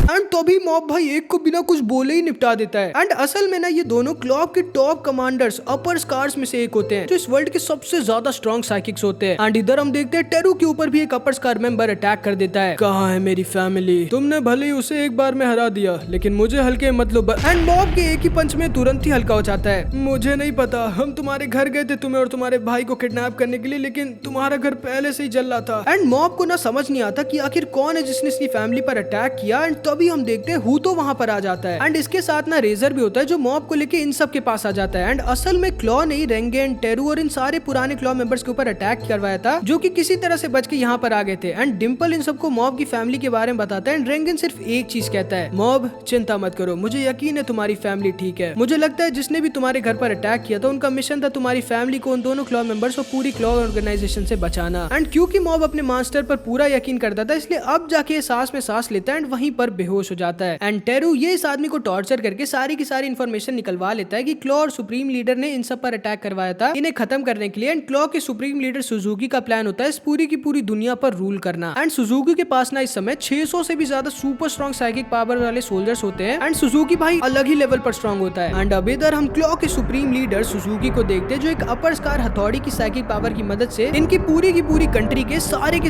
एंड तभी मॉब भाई एक को बिना कुछ बोले ही निपटा देता है। एंड असल में ना ये दोनों क्लब के टॉप कमांडर्स, अपर स्कार्स में से एक होते हैं, जो इस वर्ल्ड के सबसे ज्यादा स्ट्रॉन्ग साइकिक्स होते हैं। एंड इधर हम देखते हैं टेरू के ऊपर भी एक अपर स्कार मेंबर अटैक कर देता है। कहाँ है मेरी फैमिली? तुमने भले ही उसे एक बार में हरा दिया, लेकिन मुझे हल्के मत लो। एंड मॉब के एक ही पंच में तुरंत ही हल्का हो जाता है। मुझे नहीं पता, हम तुम्हारे घर गए थे तुम्हें और तुम्हारे भाई को किडनैप करने के लिए, लेकिन तुम्हारा घर पहले से ही जल रहा था। एंड मॉब को ना समझ नहीं आता कि आखिर कौन है जिसने इसकी फैमिली पर अटैक किया। एंड तभी हम देखते हैं तो वहां पर आ जाता है। एंड इसके साथ ना रेजर भी होता है जो मॉब को लेके इन सब के पास आ जाता है। एंड असल में क्लॉ ने रेंगेन, टेरू और इन सारे पुराने क्लॉ मेंबर्स के ऊपर अटैक करवाया था, जो कि किसी तरह से बच के यहाँ पर आ गए थे। एंड डिम्पल इन सबको मॉब की फैमिली के बारे में बताता है। एंड रेंगेन सिर्फ एक चीज कहता है, मॉब चिंता मत करो, मुझे यकीन है तुम्हारी फैमिली ठीक है। मुझे लगता है जिसने भी तुम्हारे घर पर अटैक किया था उनका मिशन था तुम्हारी फैमिली को, उन दोनों क्लॉ मेंबर्स और पूरी क्लॉ ऑर्गेनाइजेशन से बचाना। एंड क्योंकि मॉब अपने मास्टर पर पूरा यकीन करता था, इसलिए अब जाके सांस में सांस लेता है एंड वहीं पर बेहोश हो जाता है। एंड टेरू ये इस आदमी को टॉर्चर करके सारी की सारी इन्फॉर्मेशन निकलवा लेता है कि क्लॉ और सुप्रीम लीडर ने इन सब पर अटैक करवाया था इन्हें खत्म करने के लिए। एंड क्लॉ के सुप्रीम लीडर सुजुकी का प्लान होता है इस पूरी की पूरी दुनिया पर रूल करना। एंड सुजुकी के पास ना इस समय 600 से भी ज्यादा सुपर स्ट्रॉन्ग साइकिक पावर वाले सोल्जर्स होते हैं। एंड सुजुकी भाई अलग ही लेवल पर स्ट्रॉन्ग होता है। एंड अब इधर हम क्लॉ के सुप्रीम लीडर सुजुकी को देखते हैं, जो एक अपर स्कार हथौड़ी की साइकिक पावर की मदद से इनकी पूरी की पूरी कंट्री के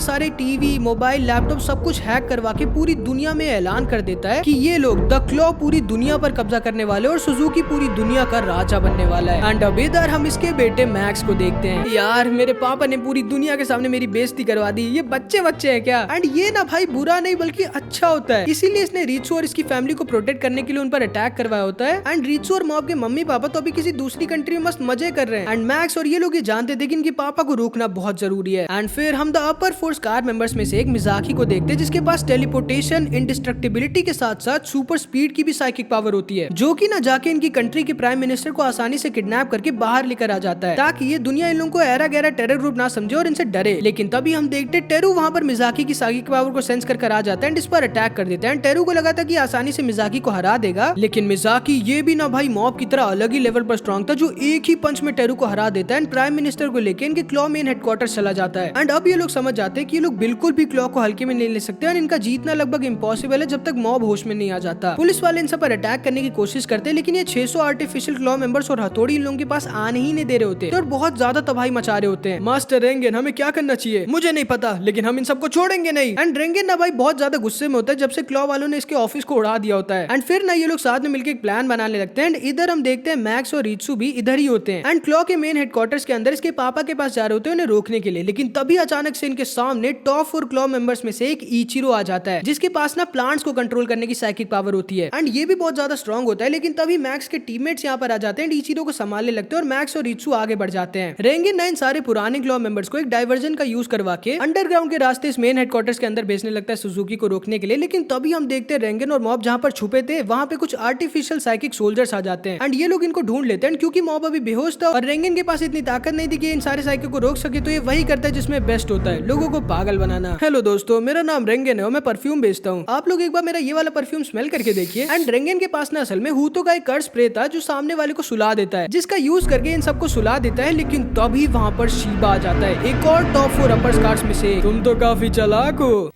सारे टीवी, मोबाइल, लैपटॉप सब कुछ हैक करवा के पूरी दुनिया में ऐलान कर देता है कि ये लोग द क्लॉ पूरी दुनिया पर कब्जा करने वाले और सुजुकी पूरी दुनिया का राजा बनने वाला है। एंड अब इधर हम इसके बेटे मैक्स को देखते हैं। यार मेरे पापा ने पूरी दुनिया के सामने मेरी बेइज्जती करवा दी, ये बच्चे है क्या? एंड ये ना भाई बुरा नहीं बल्कि अच्छा होता है, इसीलिए इसने रीचू और इसकी फैमिली को प्रोटेक्ट करने के लिए उन पर अटैक करवाया होता है। एंड रीचू और मॉब के मम्मी पापा तो अभी किसी दूसरी कंट्री में मस्त मजे कर रहे हैं। एंड मैक्स और ये लोग ये जानते थे कि इनके पापा को रोकना बहुत जरूरी है। एंड फिर हम the upper force car members में से एक मिजाकी को देखते हैं, जिसके पास टेलीपोर्टेशन, इंडिस्ट्रक्टिबिलिटी एबिलिटी के साथ साथ सुपर स्पीड की भी साइकिक पावर होती है, जो कि ना जाके इनकी कंट्री के प्राइम मिनिस्टर को आसानी से किडनैप करके बाहर लेकर आ जाता है, ताकि ये दुनिया इन लोगों को एरा गैरा टेरर ग्रुप ना समझे और इनसे डरे। लेकिन तभी हम देखते टेरू वहाँ पर मिजाकी की साइकिक पावर को सेंस कर आ जाता है एंड इस पर अटैक कर देता है। टेरू को लगा था कि आसानी से मिजाकी को हरा देगा, लेकिन मिजाकी ये भी ना भाई मॉब की तरह अलग ही लेवल पर स्ट्रॉन्ग था, जो एक ही पंच में टेरू को हरा देता है एंड प्राइम मिनिस्टर को लेकर इनके क्लॉ मेन हेडक्वार्टर चला जाता है। एंड अब ये लोग समझ जाते हैं कि ये लोग बिल्कुल भी क्लॉ को हल्के में नहीं ले सकते और इनका जीतना लगभग इम्पॉसिबल है जब तक मॉब होश में नहीं आ जाता। पुलिस वाले इन सब पर अटैक करने की कोशिश करते हैं, लेकिन ये 600 आर्टिफिशियल क्लॉ मेंबर्स और हथौड़ी इन लोगों के पास आने ही नहीं दे रहे होते और बहुत ज्यादा तबाही मचा रहे होते हैं। मास्टर रेंगन हमें क्या करना चाहिए मुझे नहीं पता, लेकिन हम इन सबको छोड़ेंगे नहीं। एंड रेंगन ना भाई बहुत ज्यादा गुस्से में होता है जब से क्लॉ वालों ने इसके ऑफिस को उड़ा दिया होता है। एंड फिर ना ये लोग साथ में मिलकर एक प्लान बनाने लगते हैं। इधर हम देखते हैं मैक्स और रीत्सु भी इधर ही होते हैं एंड क्लॉ के मेन हेडक्वार्टर्स के अंदर इसके पापा के पास जा रहे होते हैं उन्हें रोकने के लिए, लेकिन तभी अचानक से इनके सामने टॉप 4 क्लॉ मेंबर्स में से एक इचिरो आ जाता है, जिसके पास ना प्लांट्स को कंट्रोल करने की साइकिक पावर होती है एंड ये भी बहुत ज्यादा स्ट्रॉन्ग होता है। लेकिन तभी मैक्स के टीममेट्स यहाँ पर आ जाते हैं, इचिरो को संभालने लगते हैं और मैक्स और रीत्सु आगे बढ़ जाते हैं। रेंगन ना इन सारे पुराने क्लॉ मेंबर्स को एक डाइवर्जन का यूज करवा के अंडरग्राउंड के रास्ते इस मेन हेडक्वार्टर्स के अंदर भेजने लगता है सुजुकी को रोकने के लिए। लेकिन तभी हम देखते हैं रेंगन और मॉब जहाँ पर छुपे थे वहाँ पे कुछ आर्टिफिशियल साइकिक सोल्जर्स आ जाते हैं एंड ये लोग इनको ढूंढ लेते हैं। क्योंकि मॉब अभी बेहोश था और रेंगन के पास इतनी ताकत नहीं थी कि इन सारे साइकिक को रोक सके, तो ये वही करता है जिसमें बेस्ट होता है, लोगों को पागल बनाना। हेलो दोस्तों, मेरा नाम रेंगन है और मैं परफ्यूम बेचता हूँ। आप लोग एक बार मेरा ये वाला परफ्यूम स्मेल करके देखिए। एंड रेंगन के पास ना असल में हूतो का एक कर्ज स्प्रे था जो सामने वाले को सुला देता है, जिसका यूज करके इन सबको सुला देता है। लेकिन तभी वहाँ पर शीबा आ जाता है, एक और टॉप 4 अपर स्कार्स में से। तुम तो काफी चालाक हो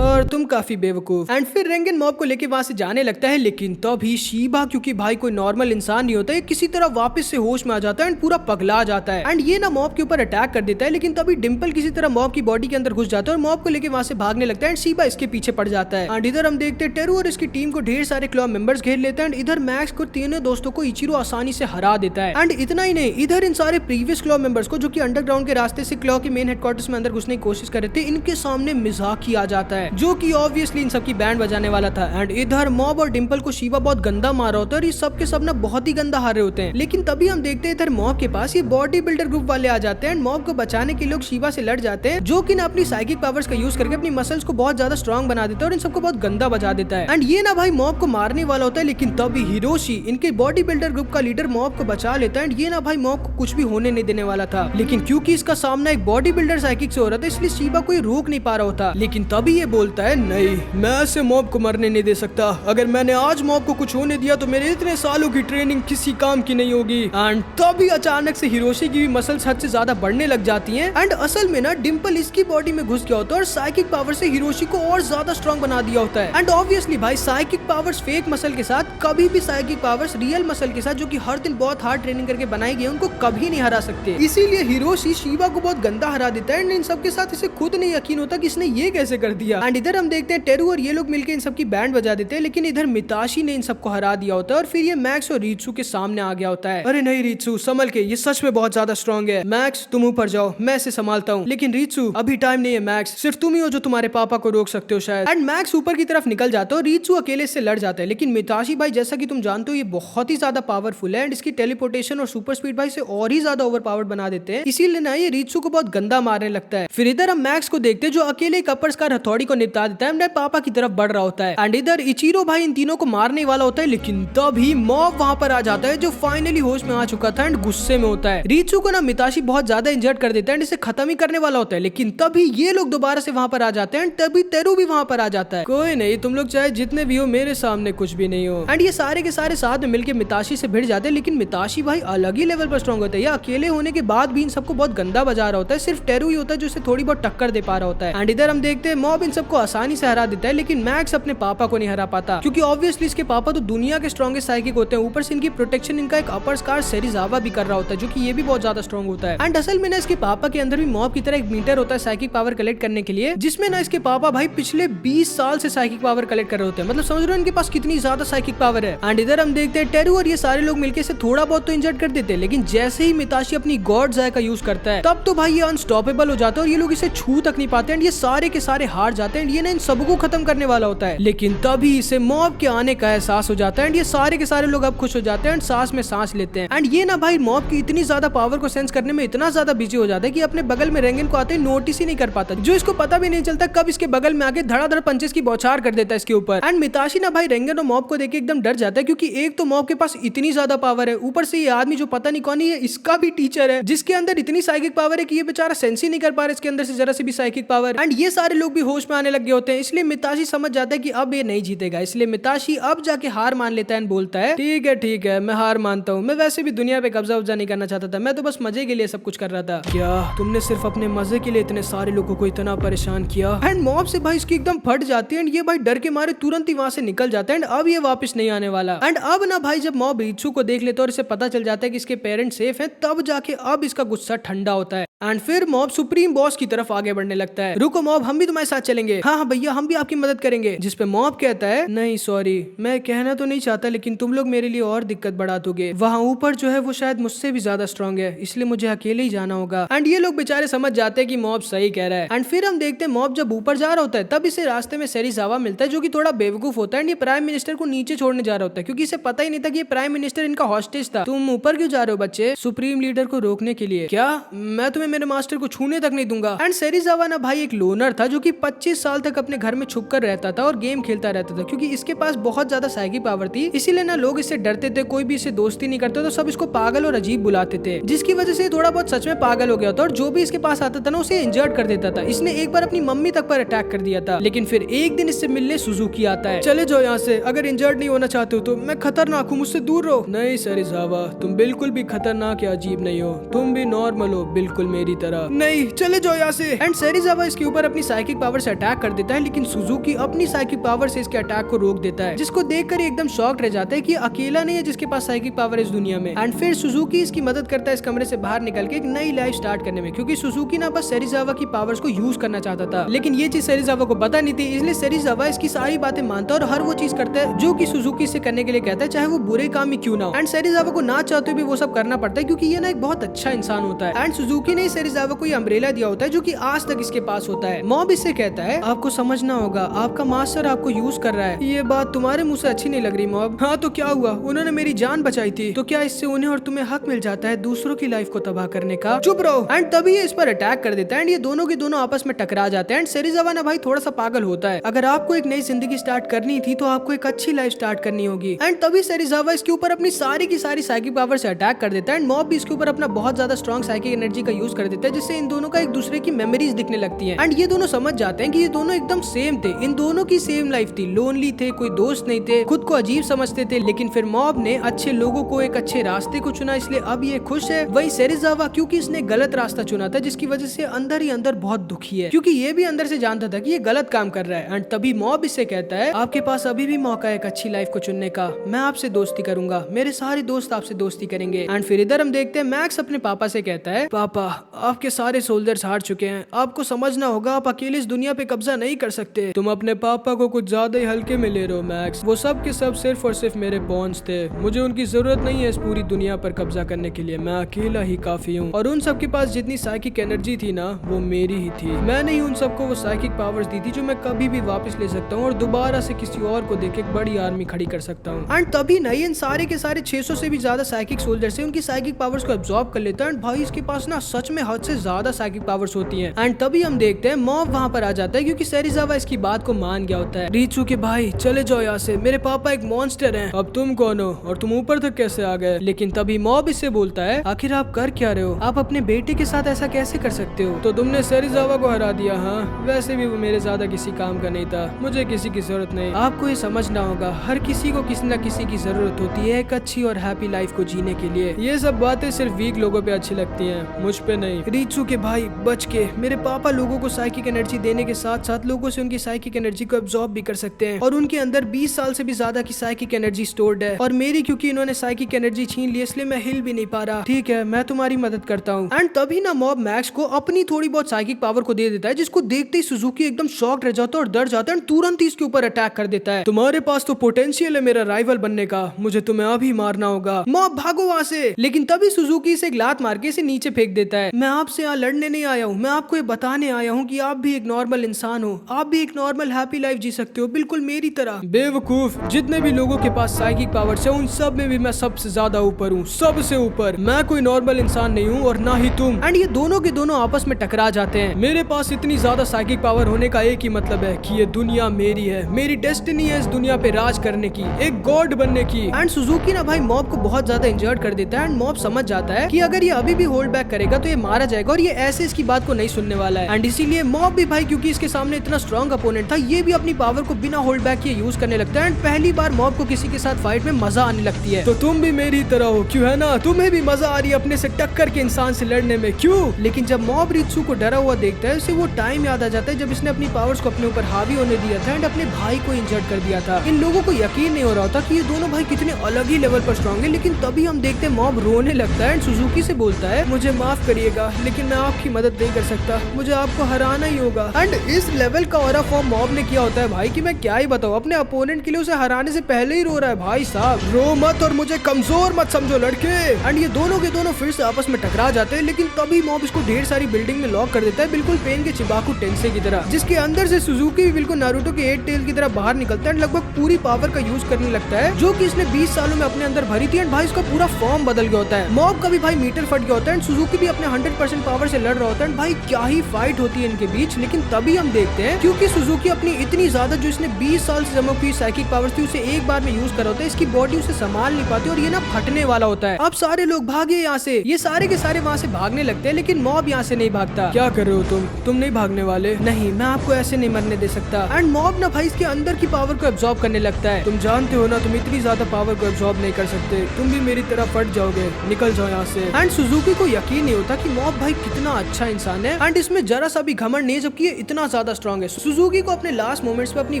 और तुम काफी बेवकूफ। एंड फिर रेंगन मॉब को लेके वहां से जाने लगता है, लेकिन तभी शीबा, क्योंकि भाई कोई नॉर्मल इंसान नहीं होता है, किसी तरह वापस से होश में आ जाता है एंड पूरा पगला जाता है एंड ये ना मॉब के ऊपर अटैक कर देता है। लेकिन तभी डिम्पल किसी तरह मॉब की बॉडी के अंदर घुस जाता है और मॉब को लेके वहां से भागने लगता है एंड शीबा इसके पीछे पड़ जाता है। एंड इधर हम देखते हैं टेरू और इसकी टीम को ढेर सारे क्लॉ मेंबर्स घेर लेते हैं एंड इधर मैक्स को तीनों दोस्तों को इचिरो आसानी से हरा देता है। एंड इतना ही नहीं, इधर इन सारे प्रीवियस क्लॉ मेंबर्स को, जो कि अंडरग्राउंड के रास्ते से क्लॉ के मेन हेडक्वार्टर्स में अंदर घुसने की कोशिश कर रहे थे, इनके सामने मिजाकी आ जाता है, जो कि ऑब्वियसली इन सबकी बैंड बजाने वाला था। एंड इधर मॉब और डिम्पल को शीबा बहुत गंदा मारा होता है और ये सब के सब ना बहुत ही गंदा हारे होते हैं। लेकिन तभी हम देखते हैं इधर मॉब के पास ये बॉडी बिल्डर ग्रुप वाले आ जाते हैं। मॉब को बचाने के लोग शीबा से लड़ जाते हैं, जो कि ना अपनी साइकिक पावर्स का यूज करके अपनी मसल्स को बहुत ज्यादा स्ट्रॉन्ग बना देता है और इन सबको बहुत गंदा बजा देता है। एंड ये ना भाई मॉब को मारने वाला होता है, लेकिन तभी हिरोशी, इनके बॉडी बिल्डर ग्रुप का लीडर, मॉब को बचा लेता है। एंड ये ना भाई मॉब को कुछ भी होने नहीं देने वाला था, लेकिन क्योंकि इसका सामना एक बॉडी बिल्डर साइकिक से हो रहा था, इसलिए शीबा को रोक नहीं पा रहा होता। लेकिन तभी ये बोलता है, नहीं, मैं ऐसे मॉब को मरने नहीं दे सकता। अगर मैंने आज मॉब को कुछ होने दिया तो मेरे इतने सालों की ट्रेनिंग किसी काम की नहीं होगी। एंड तभी अचानक से हिरोशी की भी मसल्स हद से ज्यादा बढ़ने लग जाती हैं एंड असल में ना डिम्पल इसकी बॉडी में घुस गया होता है और साइकिक पावर से हिरोशी को और ज्यादा स्ट्रॉन्ग बना दिया होता है। एंड ऑब्वियसली भाई साइकिक पावर्स फेक मसल के साथ कभी भी साइकिक पावर्स रियल मसल के साथ, जो कि हर दिन बहुत हार्ड ट्रेनिंग करके बनाई गई, उनको कभी नहीं हरा सकते। इसीलिए हिरोशी शीबा को बहुत गंदा हरा देता है एंड इन सबके साथ इसे खुद नहीं यकीन होता कि इसने ये कैसे कर दिया। एंड इधर हम देखते हैं टेरू और ये लोग मिलकर इन सबकी बैंड बजा देते हैं, लेकिन इधर मिताशी ने इन सबको हरा दिया होता है और फिर ये मैक्स और रीत्सु के सामने आ गया होता है। अरे नहीं रीत्सु, संभल के, ये सच में बहुत ज्यादा स्ट्रॉन्ग है। मैक्स तुम ऊपर जाओ, मैं इसे संभालता हूँ। लेकिन रीत्सु अभी टाइम नहीं है मैक्स, सिर्फ तुम ही हो जो तुम्हारे पापा को रोक सकते हो शायद। एंड मैक्स ऊपर की तरफ निकल जाता है और रीत्सु अकेले से लड़ जाता है। लेकिन मिताशी भाई, जैसा कि तुम जानते हो, ये बहुत ही ज्यादा पावरफुल है एंड इसकी टेलीपोर्टेशन और सुपर स्पीड भाई से और ही ज्यादा ओवर पावर्ड बना देते हैं, इसीलिए ना ये रीत्सु को बहुत गंदा मारने लगता है। फिर इधर हम मैक्स को देखते हैं जो अकेले कपर स्कार हथौड़ी को निपटा देता है, पापा की तरफ बढ़ रहा होता है। एंड इधर इचिरो भाई इन तीनों को मारने वाला होता है, लेकिन तभी मॉब वहां पर आ जाता है जो फाइनली होश में आ चुका था एंड गुस्से में होता है। रीत्सु को ना मिताशी बहुत ज्यादा इंजर्ड कर देता है एंड इसे खत्म ही करने वाला होता है। लेकिन तभी ये लोग दोबारा से वहां पर आ जाते हैं एंड तभी तेरू भी वहां पर आ जाता है। कोई नहीं, तुम लोग चाहे जितने भी हो, मेरे सामने कुछ भी नहीं हो। एंड ये सारे के सारे साथ में मिलकर मिताशी से भिड़ जाते हैं, लेकिन मिताशी भाई अलग ही लेवल पर स्ट्रॉन्ग होता है। ये अकेले होने के बाद भी इन सबको बहुत गंदा बजा रहा होता है, सिर्फ टेरू ही होता है जो इसे थोड़ी बहुत टक्कर दे पा रहा होता है। एंड इधर हम देखते हैं मॉब इन सबको आसानी से हरा देता है, लेकिन मैक्स अपने पापा को नहीं हरा पाता, क्योंकि ऑब्वियसली इसके पापा तो दुनिया के स्ट्रॉन्गेस्ट साइकिक होते हैं। ऊपर से इनकी प्रोटेक्शन इनका एक अपर स्कार सेरिजावा भी कर रहा होता है, जो कि ये भी बहुत ज्यादा स्ट्रॉन्ग होता है। एंड असल में ना इसके पापा के अंदर भी मॉब की तरह एक मीटर होता है साइकिक पावर कलेक्ट करने के लिए, जिसमें ना इसके पापा भाई पिछले 20 साल से साइकिक पावर कलेक्ट कर रहे होते हैं। मतलब समझ रहे हो इनके पास कितनी ज्यादा साइकिक पावर है। एंड इधर हम देखते हैं टेरू और ये सारे लोग मिलकर इसे थोड़ा बहुत तो इंजर्ड कर देते हैं, लेकिन जैसे ही मिताशी अपनी गॉड्स आई का यूज करता है, तब तो भाई ये अनस्टॉपेबल हो जाता है और ये लोग इसे छू तक नहीं पाते एंड ये सारे के सारे हार जाते जाते हैं, ये ना इन सबको खत्म करने वाला होता है। लेकिन तभी इसे मॉब के आने का एहसास हो जाता है एंड ये सारे के सारे लोग अब खुश हो जाते हैं एंड सांस में सांस लेते हैं। एंड ये ना भाई मॉब की इतनी ज्यादा पावर को सेंस करने में इतना ज्यादा बिजी हो जाता है कि अपने बगल में रेंगन को आते नोटिस ही नहीं कर पाता, जो इसको पता भी नहीं चलता कब इसके बगल में आके धड़ाधड़ पंचेस की बौछार कर देता है इसके ऊपर। एंड मिताशी ना भाई रेंगन और मॉब को देख के एकदम डर जाता है, क्योंकि एक तो मॉब के पास इतनी ज्यादा पावर है, ऊपर से ये आदमी जो पता नहीं कौन है इसका भी टीचर है, जिसके अंदर इतनी साइकिक पावर है कि ये बेचारा सेंस ही नहीं कर पा रहा इसके अंदर से जरा से भी साइकिक पावर। एंड ये सारे लोग भी होश में आने लग गए होते हैं, इसलिए मिताशी समझ जाता है कि अब ये नहीं जीतेगा, इसलिए मिताशी अब जाके हार मान लेता है, बोलता है ठीक है मैं हार मानता हूँ, मैं वैसे भी दुनिया पे कब्जा उब्जा नहीं करना चाहता था, मैं तो बस मजे के लिए सब कुछ कर रहा था। क्या तुमने सिर्फ अपने मजे के लिए इतने सारे लोगों को इतना परेशान किया? एंड मॉब से भाई इसकी एकदम फट जाती है एंड ये भाई डर के मारे तुरंत ही वहां से निकल जाता है एंड अब ये वापस नहीं आने वाला। एंड अब ना भाई जब मॉब रीचू को देख लेता है और इसे पता चल जाता है कि इसके पेरेंट्स सेफ हैं, तब जाके अब इसका गुस्सा ठंडा होता है एंड फिर मॉब सुप्रीम बॉस की तरफ आगे बढ़ने लगता है। रुको मॉब, हम भी तुम्हारे साथ चलेंगे। हाँ भैया, हम भी आपकी मदद करेंगे। जिस पे मॉब कहता है नहीं सॉरी, मैं कहना तो नहीं चाहता लेकिन तुम लोग मेरे लिए और दिक्कत बढ़ा दोगे, वहाँ ऊपर जो है वो शायद मुझसे भी ज्यादा स्ट्रॉन्ग है, इसलिए मुझे अकेले ही जाना होगा। एंड ये लोग बेचारे समझ जाते हैं कि मॉब सही कह रहा है। एंड फिर हम देखते हैं मॉब जब ऊपर जा रहा होता है तब इसे रास्ते में सेरिज़ावा मिलता है, जो कि थोड़ा बेवकूफ होता है एंड ये प्राइम मिनिस्टर को नीचे छोड़ने जा रहा होता है, क्योंकि इसे पता ही नहीं था कि ये प्राइम मिनिस्टर इनका हॉस्टेज था। तुम ऊपर क्यों जा रहे हो बच्चे? सुप्रीम लीडर को रोकने के लिए। क्या? मैं तुम्हें मेरे मास्टर को छूने तक नहीं दूंगा। एंड सेरिज़ावा ना भाई एक लोनर था, जो कि 25 साल तक अपने घर में छुप कर रहता था और गेम खेलता रहता था, क्योंकि इसके पास बहुत ज्यादा साइकिक पावर थी, इसीलिए ना लोग इससे डरते थे, कोई भी इससे दोस्ती नहीं करता, तो सब इसको पागल और अजीब बुलाते थे, जिसकी वजह से थोड़ा बहुत सच में पागल हो गया था और जो भी इसके पास आता था ना उसे इंजर्ड कर देता था। इसने एक बार अपनी मम्मी तक पर अटैक कर दिया था। लेकिन फिर एक दिन इससे मिलने सुजुकी आता है। चले जाओ यहाँ से, अगर इंजर्ड नहीं होना चाहते हो तो। मैं खतरनाक हूँ, मुझसे दूर रहो। नहीं सेरिज़ावा, तुम बिल्कुल भी खतरनाक या अजीब नहीं हो, तुम भी नॉर्मल हो, बिल्कुल मेरी तरह। नहीं, चले जाओ यहाँ से। एंड सेरिज़ावा इसके ऊपर अपनी साइकिक पावर से अटैक कर देता है, लेकिन सुजुकी अपनी साइकिक पावर से इसके अटैक को रोक देता है, जिसको देखकर एकदम शॉक्ड रह जाता है कि अकेला नहीं है जिसके पास साइकिक पावर है इस दुनिया में। एंड फिर सुजुकी इसकी मदद करता है इस कमरे से बाहर निकल के एक नई लाइफ स्टार्ट करने में, क्योंकि सुजुकी ना बस सेरिज़ावा की पावर्स को यूज करना चाहता था, लेकिन ये चीज सेरिज़ावा को पता नहीं थी, इसलिए सेरिज़ावा इसकी सारी बातें मानता है और हर वो चीज करता है जो कि सुजुकी से करने के लिए कहता है, चाहे वो बुरे काम ही क्यों ना हो। एंड सेरिज़ावा को ना चाहते भी वो सब करना पड़ता है, क्योंकि ये ना एक बहुत अच्छा इंसान होता है। एंड सुजुकी ने सेरिज़ावा को ये अम्ब्रेला दिया होता है, जो कि आज तक इसके पास होता है। मॉब इससे कहता है आपको समझना होगा, आपका मास्टर आपको यूज कर रहा है। ये बात तुम्हारे मुंह से अच्छी नहीं लग रही मॉब। हाँ तो क्या हुआ, उन्होंने मेरी जान बचाई थी, तो क्या इससे उन्हें और तुम्हें हक मिल जाता है दूसरों की लाइफ को तबाह करने का? चुप रहो। एंड तभी ये इस पर अटैक कर देता है एंड ये दोनों के दोनों आपस में टकरा जाते हैं। एंड सेरिज़ावा ना भाई थोड़ा सा पागल होता है, अगर आपको एक नई जिंदगी स्टार्ट करनी थी तो आपको एक अच्छी लाइफ स्टार्ट करनी होगी। एंड तभी सेरिज़ावा इसके ऊपर अपनी सारी की सारी साइकिक पावर से अटैक कर देता है एंड मॉब भी इसके ऊपर अपना बहुत ज्यादा स्ट्रॉन्ग साइकिक एनर्जी का यूज कर देता है, जिससे इन दोनों का एक दूसरे की मेमोरीज दिखने लगती है। एंड ये दोनों समझ जाते हैं कि ये दोनों एकदम सेम थे, इन दोनों की सेम लाइफ थी, लोनली थे, कोई दोस्त नहीं थे, खुद को अजीब समझते थे, लेकिन फिर मॉब ने अच्छे लोगों को एक अच्छे रास्ते को चुना, इसलिए अब ये खुश है। वही सेरिज़ावा क्योंकि इसने गलत रास्ता चुना था, जिसकी वजह से अंदर ही अंदर बहुत दुखी है, क्योंकि ये भी अंदर से जानता था कि ये गलत काम कर रहा है। एंड तभी मॉब इससे कहता है आपके पास अभी भी मौका है एक अच्छी लाइफ को चुनने का, मैं आपसे दोस्ती करूंगा, मेरे सारे दोस्त आपसे दोस्ती करेंगे। एंड फिर इधर हम देखते हैं मैक्स अपने पापा से कहता है पापा आपके सारे सोल्जर्स हार चुके हैं, आपको समझना होगा आप अकेले इस दुनिया पे कब्जा नहीं कर सकते। तुम अपने पापा को कुछ ज्यादा ही हल्के में ले रहे हो मैक्स, वो सब के सब सिर्फ और सिर्फ मेरे पॉन्स थे, मुझे उनकी जरूरत नहीं है इस पूरी दुनिया पर कब्जा करने के लिए, मैं अकेला ही काफी हूँ। और उन सब के पास जितनी साइकिक एनर्जी थी ना वो मेरी ही थी, मैंने ही उन सबको वो साइकिक पावर्स दी थी जो मैं कभी भी वापस ले सकता हूँ और दोबारा से किसी और को देख एक बड़ी आर्मी खड़ी कर सकता हूँ। एंड तभी नहीं इन सारे के सारे 600 से भी ज्यादा साइकिक सोल्जर्स से उनकी साइकिक पावर्स को एब्जॉर्ब कर लेता है एंड भाई इसके पास ना सच में हद से ज्यादा साइकिक पावर्स होती हैं। एंड तभी हम देखते हैं मॉब वहाँ पर आ जाता है, क्योंकि सेरिज़ावा इसकी बात को मान गया होता है। रीचू के भाई चले जाओ यहाँ से, मेरे पापा एक मॉन्स्टर हैं, अब तुम कौन हो और तुम ऊपर तक कैसे आ गए? लेकिन तभी मॉब इससे बोलता है आखिर आप कर क्या रहे हो, आप अपने बेटे के साथ ऐसा कैसे कर सकते हो? तो तुमने सेरिज़ावा को हरा दिया? हाँ वैसे भी वो मेरे ज्यादा किसी काम का नहीं था, मुझे किसी की जरूरत नहीं। आपको ये समझना होगा हर किसी को किसी न किसी की जरूरत होती है एक अच्छी और हैप्पी लाइफ को जीने के लिए, ये सब बातें सिर्फ वीक लोगों पे अच्छी लगती हैं, मुझ पे नहीं। रीचू के भाई बच के, मेरे पापा लोगों को साइकिक एनर्जी देने के साथ साथ लोगों से उनकी साइकिक एनर्जी को एब्जॉर्ब भी कर सकते हैं और उनके अंदर 20 साल से भी ज्यादा की साइकिक एनर्जी स्टोर्ड है, और मेरी क्योंकि इन्होंने साइकिक एनर्जी छीन ली इसलिए मैं हिल भी नहीं पा रहा। ठीक है मैं तुम्हारी मदद करता हूँ। एंड तभी ना मॉब मैक्स को अपनी थोड़ी बहुत साइकिक पावर को दे देता है, जिसको देखते ही सुजुकी एकदम शॉक्ड रह जाता है और डर जाता है, तुरंत ही इसके ऊपर अटैक कर देता है। तुम्हारे पास तो पोटेंशियल है मेरा राइवल बनने का, मुझे तुम्हें अभी मारना होगा, मॉब भागो वहाँ से। लेकिन तभी सुजुकी से एक लात मार के इसे नीचे फेंक देता है है, मैं आपसे यहाँ लड़ने नहीं आया हूँ, मैं आपको ये बताने आया हूँ कि आप भी एक नॉर्मल इंसान हो, आप भी एक नॉर्मल हैप्पी लाइफ जी सकते हो, बिल्कुल मेरी तरह। बेवकूफ, जितने भी लोगों के पास साइकिक पावर्स है उन सब में भी मैं सबसे ज्यादा ऊपर हूँ, सबसे ऊपर। मैं कोई नॉर्मल इंसान नहीं हूँ और ना ही तुम। एंड ये दोनों के दोनों आपस में टकरा जाते हैं। मेरे पास इतनी ज्यादा साइकिक पावर होने का एक ही मतलब है कि ये दुनिया मेरी है, मेरी डेस्टिनी है इस दुनिया पे राज करने की, एक गॉड बनने की। एंड सुजुकी ना भाई मॉब को बहुत ज्यादा इंजर्ड कर देता है एंड मॉब समझ जाता है कि अगर ये अभी भी होल्ड बैक करेगा तो ये मारा जाएगा और ये ऐसे इसकी बात को नहीं सुनने वाला है। एंड इसीलिए मॉब भी भाई, क्योंकि इसके सामने इतना स्ट्रॉन्ग अपोनेंट था, ये भी अपनी पावर को बिना होल्ड बैक किए यूज करने लगता है। एंड पहली बार मॉब को किसी के साथ फाइट में मजा आने लगती है। तो तुम भी मेरी तरह हो, क्यों है ना? तुम्हें भी मजा आ रही है अपने से टक्कर के इंसान से लड़ने में, क्यों? लेकिन जब मॉब रित्सु को डरा हुआ देखता है, उसे वो टाइम याद आ जाता है जब इसने अपनी पावर्स को अपने ऊपर हावी होने दिया था एंड अपने भाई को इंजर्ड कर दिया था। इन लोगों को यकीन नहीं हो रहा था कि ये दोनों भाई कितने अलग ही लेवल पर स्ट्रॉन्ग है। लेकिन तभी हम देखते हैं मॉब रोने लगता है एंड सुजुकी से बोलता है, मुझे माफ करिएगा लेकिन मैं आपकी मदद नहीं कर सकता, मुझे आपको हराना ही होगा। एंड इस लेवल का ऑरा फॉर्म मॉब ने किया होता है भाई कि मैं क्या ही बताऊं, अपने अपोनेंट के लिए उसे हराने से पहले ही रो रहा है। भाई साहब रो मत और मुझे कमजोर मत समझो लड़के। एंड ये दोनों के दोनों फिर से आपस में टकरा जाते हैं, लेकिन तभी मॉब इसको ढेर सारी बिल्डिंग में लॉक कर देता है, बिल्कुल पेन के चिबाकू टेंसे की तरह, जिसके अंदर से सुजुकी भी बिल्कुल नारुतो के 8 टेल की तरह बाहर निकलता है, लगभग पूरी पावर का यूज करने लगता है जो कि इसने 20 सालों में अपने अंदर भरी थी। एंड भाई इसका पूरा फॉर्म बदल गया होता है, मॉब का भी भाई मीटर फट गया होता है, सुजुकी भी अपने 100% पावर से लड़ रहा होता है। भाई क्या ही फाइट होती है इनके बीच। लेकिन तभी हम देखते हैं क्योंकि सुजुकी अपनी इतनी ज्यादा जो इसने 20 साल से जमा की साइकिक पावर थी उसे एक बार में यूज कर होता है, इसकी बॉडी उसे संभाल नहीं पाती और ये ना फटने वाला होता है। अब सारे लोग भागे यहाँ से, ये सारे के सारे वहाँ से भागने लगते हैं, लेकिन मॉब यहाँ से नहीं भागता। क्या कर रहे हो तुम नहीं भागने वाले? नहीं, मैं आपको ऐसे नहीं मरने दे सकता। एंड मॉब ना भाई इसके अंदर की पावर को एब्जॉर्ब करने लगता है। तुम जानते हो ना तुम इतनी ज्यादा पावर को एब्जॉर्ब नहीं कर सकते, तुम भी मेरी तरह फट जाओगे, निकल जाओ यहाँ से। एंड सुजुकी को यकीन नहीं होता कि मॉब भाई कितना अच्छा इंसान है एंड इसमें जरा सा भी घमंड नहीं, जबकि ये इतना ज्यादा स्ट्रॉन्ग है। सुजुकी को अपने लास्ट मोमेंट्स में अपनी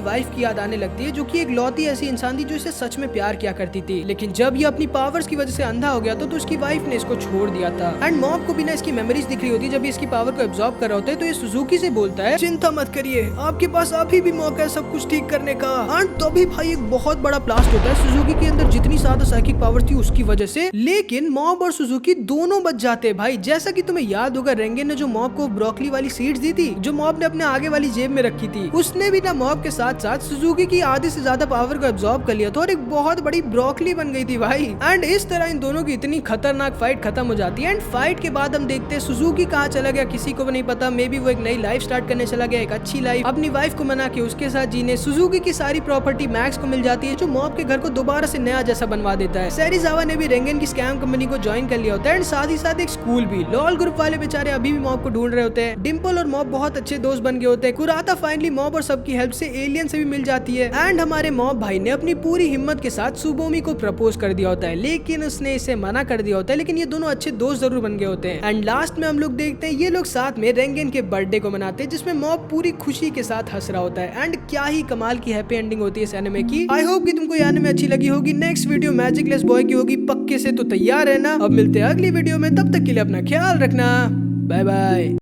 वाइफ की याद आने लगती है, जो कि एक लौती ऐसी इंसान थी जो इसे सच में प्यार किया करती थी। लेकिन जब ये अपनी पावर्स की वजह से अंधा हो गया तो उसकी वाइफ ने इसको छोड़ दिया था। एंड मॉब को भी ना इसकी मेमोरीज दिख रही होती है जब इसकी पावर को एब्जॉर्ब कर रहा होता है, तो ये सुजुकी से बोलता है, चिंता मत करिए, आपके पास अभी भी मौका है सब कुछ ठीक करने का। एंड तभी भाई एक बहुत बड़ा ब्लास्ट होता है सुजुकी के अंदर जितनी ज्यादा साइकिक पावर थी उसकी वजह से। लेकिन मॉब और सुजुकी दोनों बच जाते हैं भाई। जैसा कि तुम्हें याद होगा रेंगेन ने जो मॉब को ब्रोकली वाली सीड्स दी थी जो मॉब ने अपने आगे वाली जेब में रखी थी, उसने भी ना मॉब के साथ साथ सुजुकी की आधे से ज्यादा पावर को एब्जॉर्ब कर लिया था और एक बहुत बड़ी ब्रोकली बन गई थी भाई। एंड इस तरह इन दोनों की इतनी खतरनाक फाइट खत्म हो जाती है। एंड फाइट के बाद हम देखते हैं सुजुकी कहाँ चला गया किसी को भी नहीं पता, मे बी वो एक नई लाइफ स्टार्ट करने चला गया, एक अच्छी लाइफ अपनी वाइफ को मना के उसके साथ जीने। सुजुकी की सारी प्रॉपर्टी मैक्स को मिल जाती है जो मॉब के घर को दोबारा से नया जैसा बनवा देता है। सेरिजावा ने भी रेंगेन की स्कैम कंपनी को ज्वाइन कर लिया होता है एंड साथ ही साथ एक स्कूल भी। लॉल ग्रुप वाले बेचारे अभी भी मॉब को ढूंढ रहे होते हैं। डिम्पल और मॉब बहुत अच्छे दोस्त बन गए होते हैं। कुराता फाइनली मॉब और सबकी हेल्प से एलियन से भी मिल जाती है एंड हमारे मॉब भाई ने अपनी पूरी हिम्मत के साथ सुबोमी को प्रपोज कर दिया होता है, लेकिन उसने इसे मना कर दिया होता है। लेकिन ये दोनों अच्छे दोस्त जरूर बन गए होते हैं। एंड लास्ट में हम लोग देखते हैं ये लोग साथ में रेंगेन के बर्थडे को मनाते हैं जिसमें मॉब पूरी खुशी के साथ हंस रहा होता है। एंड क्या ही कमाल की हैप्पी एंडिंग होती है इस एनिमे की। आई होप कि तुमको ये एनिमे अच्छी लगी होगी। नेक्स्ट वीडियो मैजिकलेस बॉय की होगी पक्के से, तो तैयार रहना। अब मिलते हैं अगली वीडियो में, तब तक के लिए अपना ख्याल रखना, बाय बाय।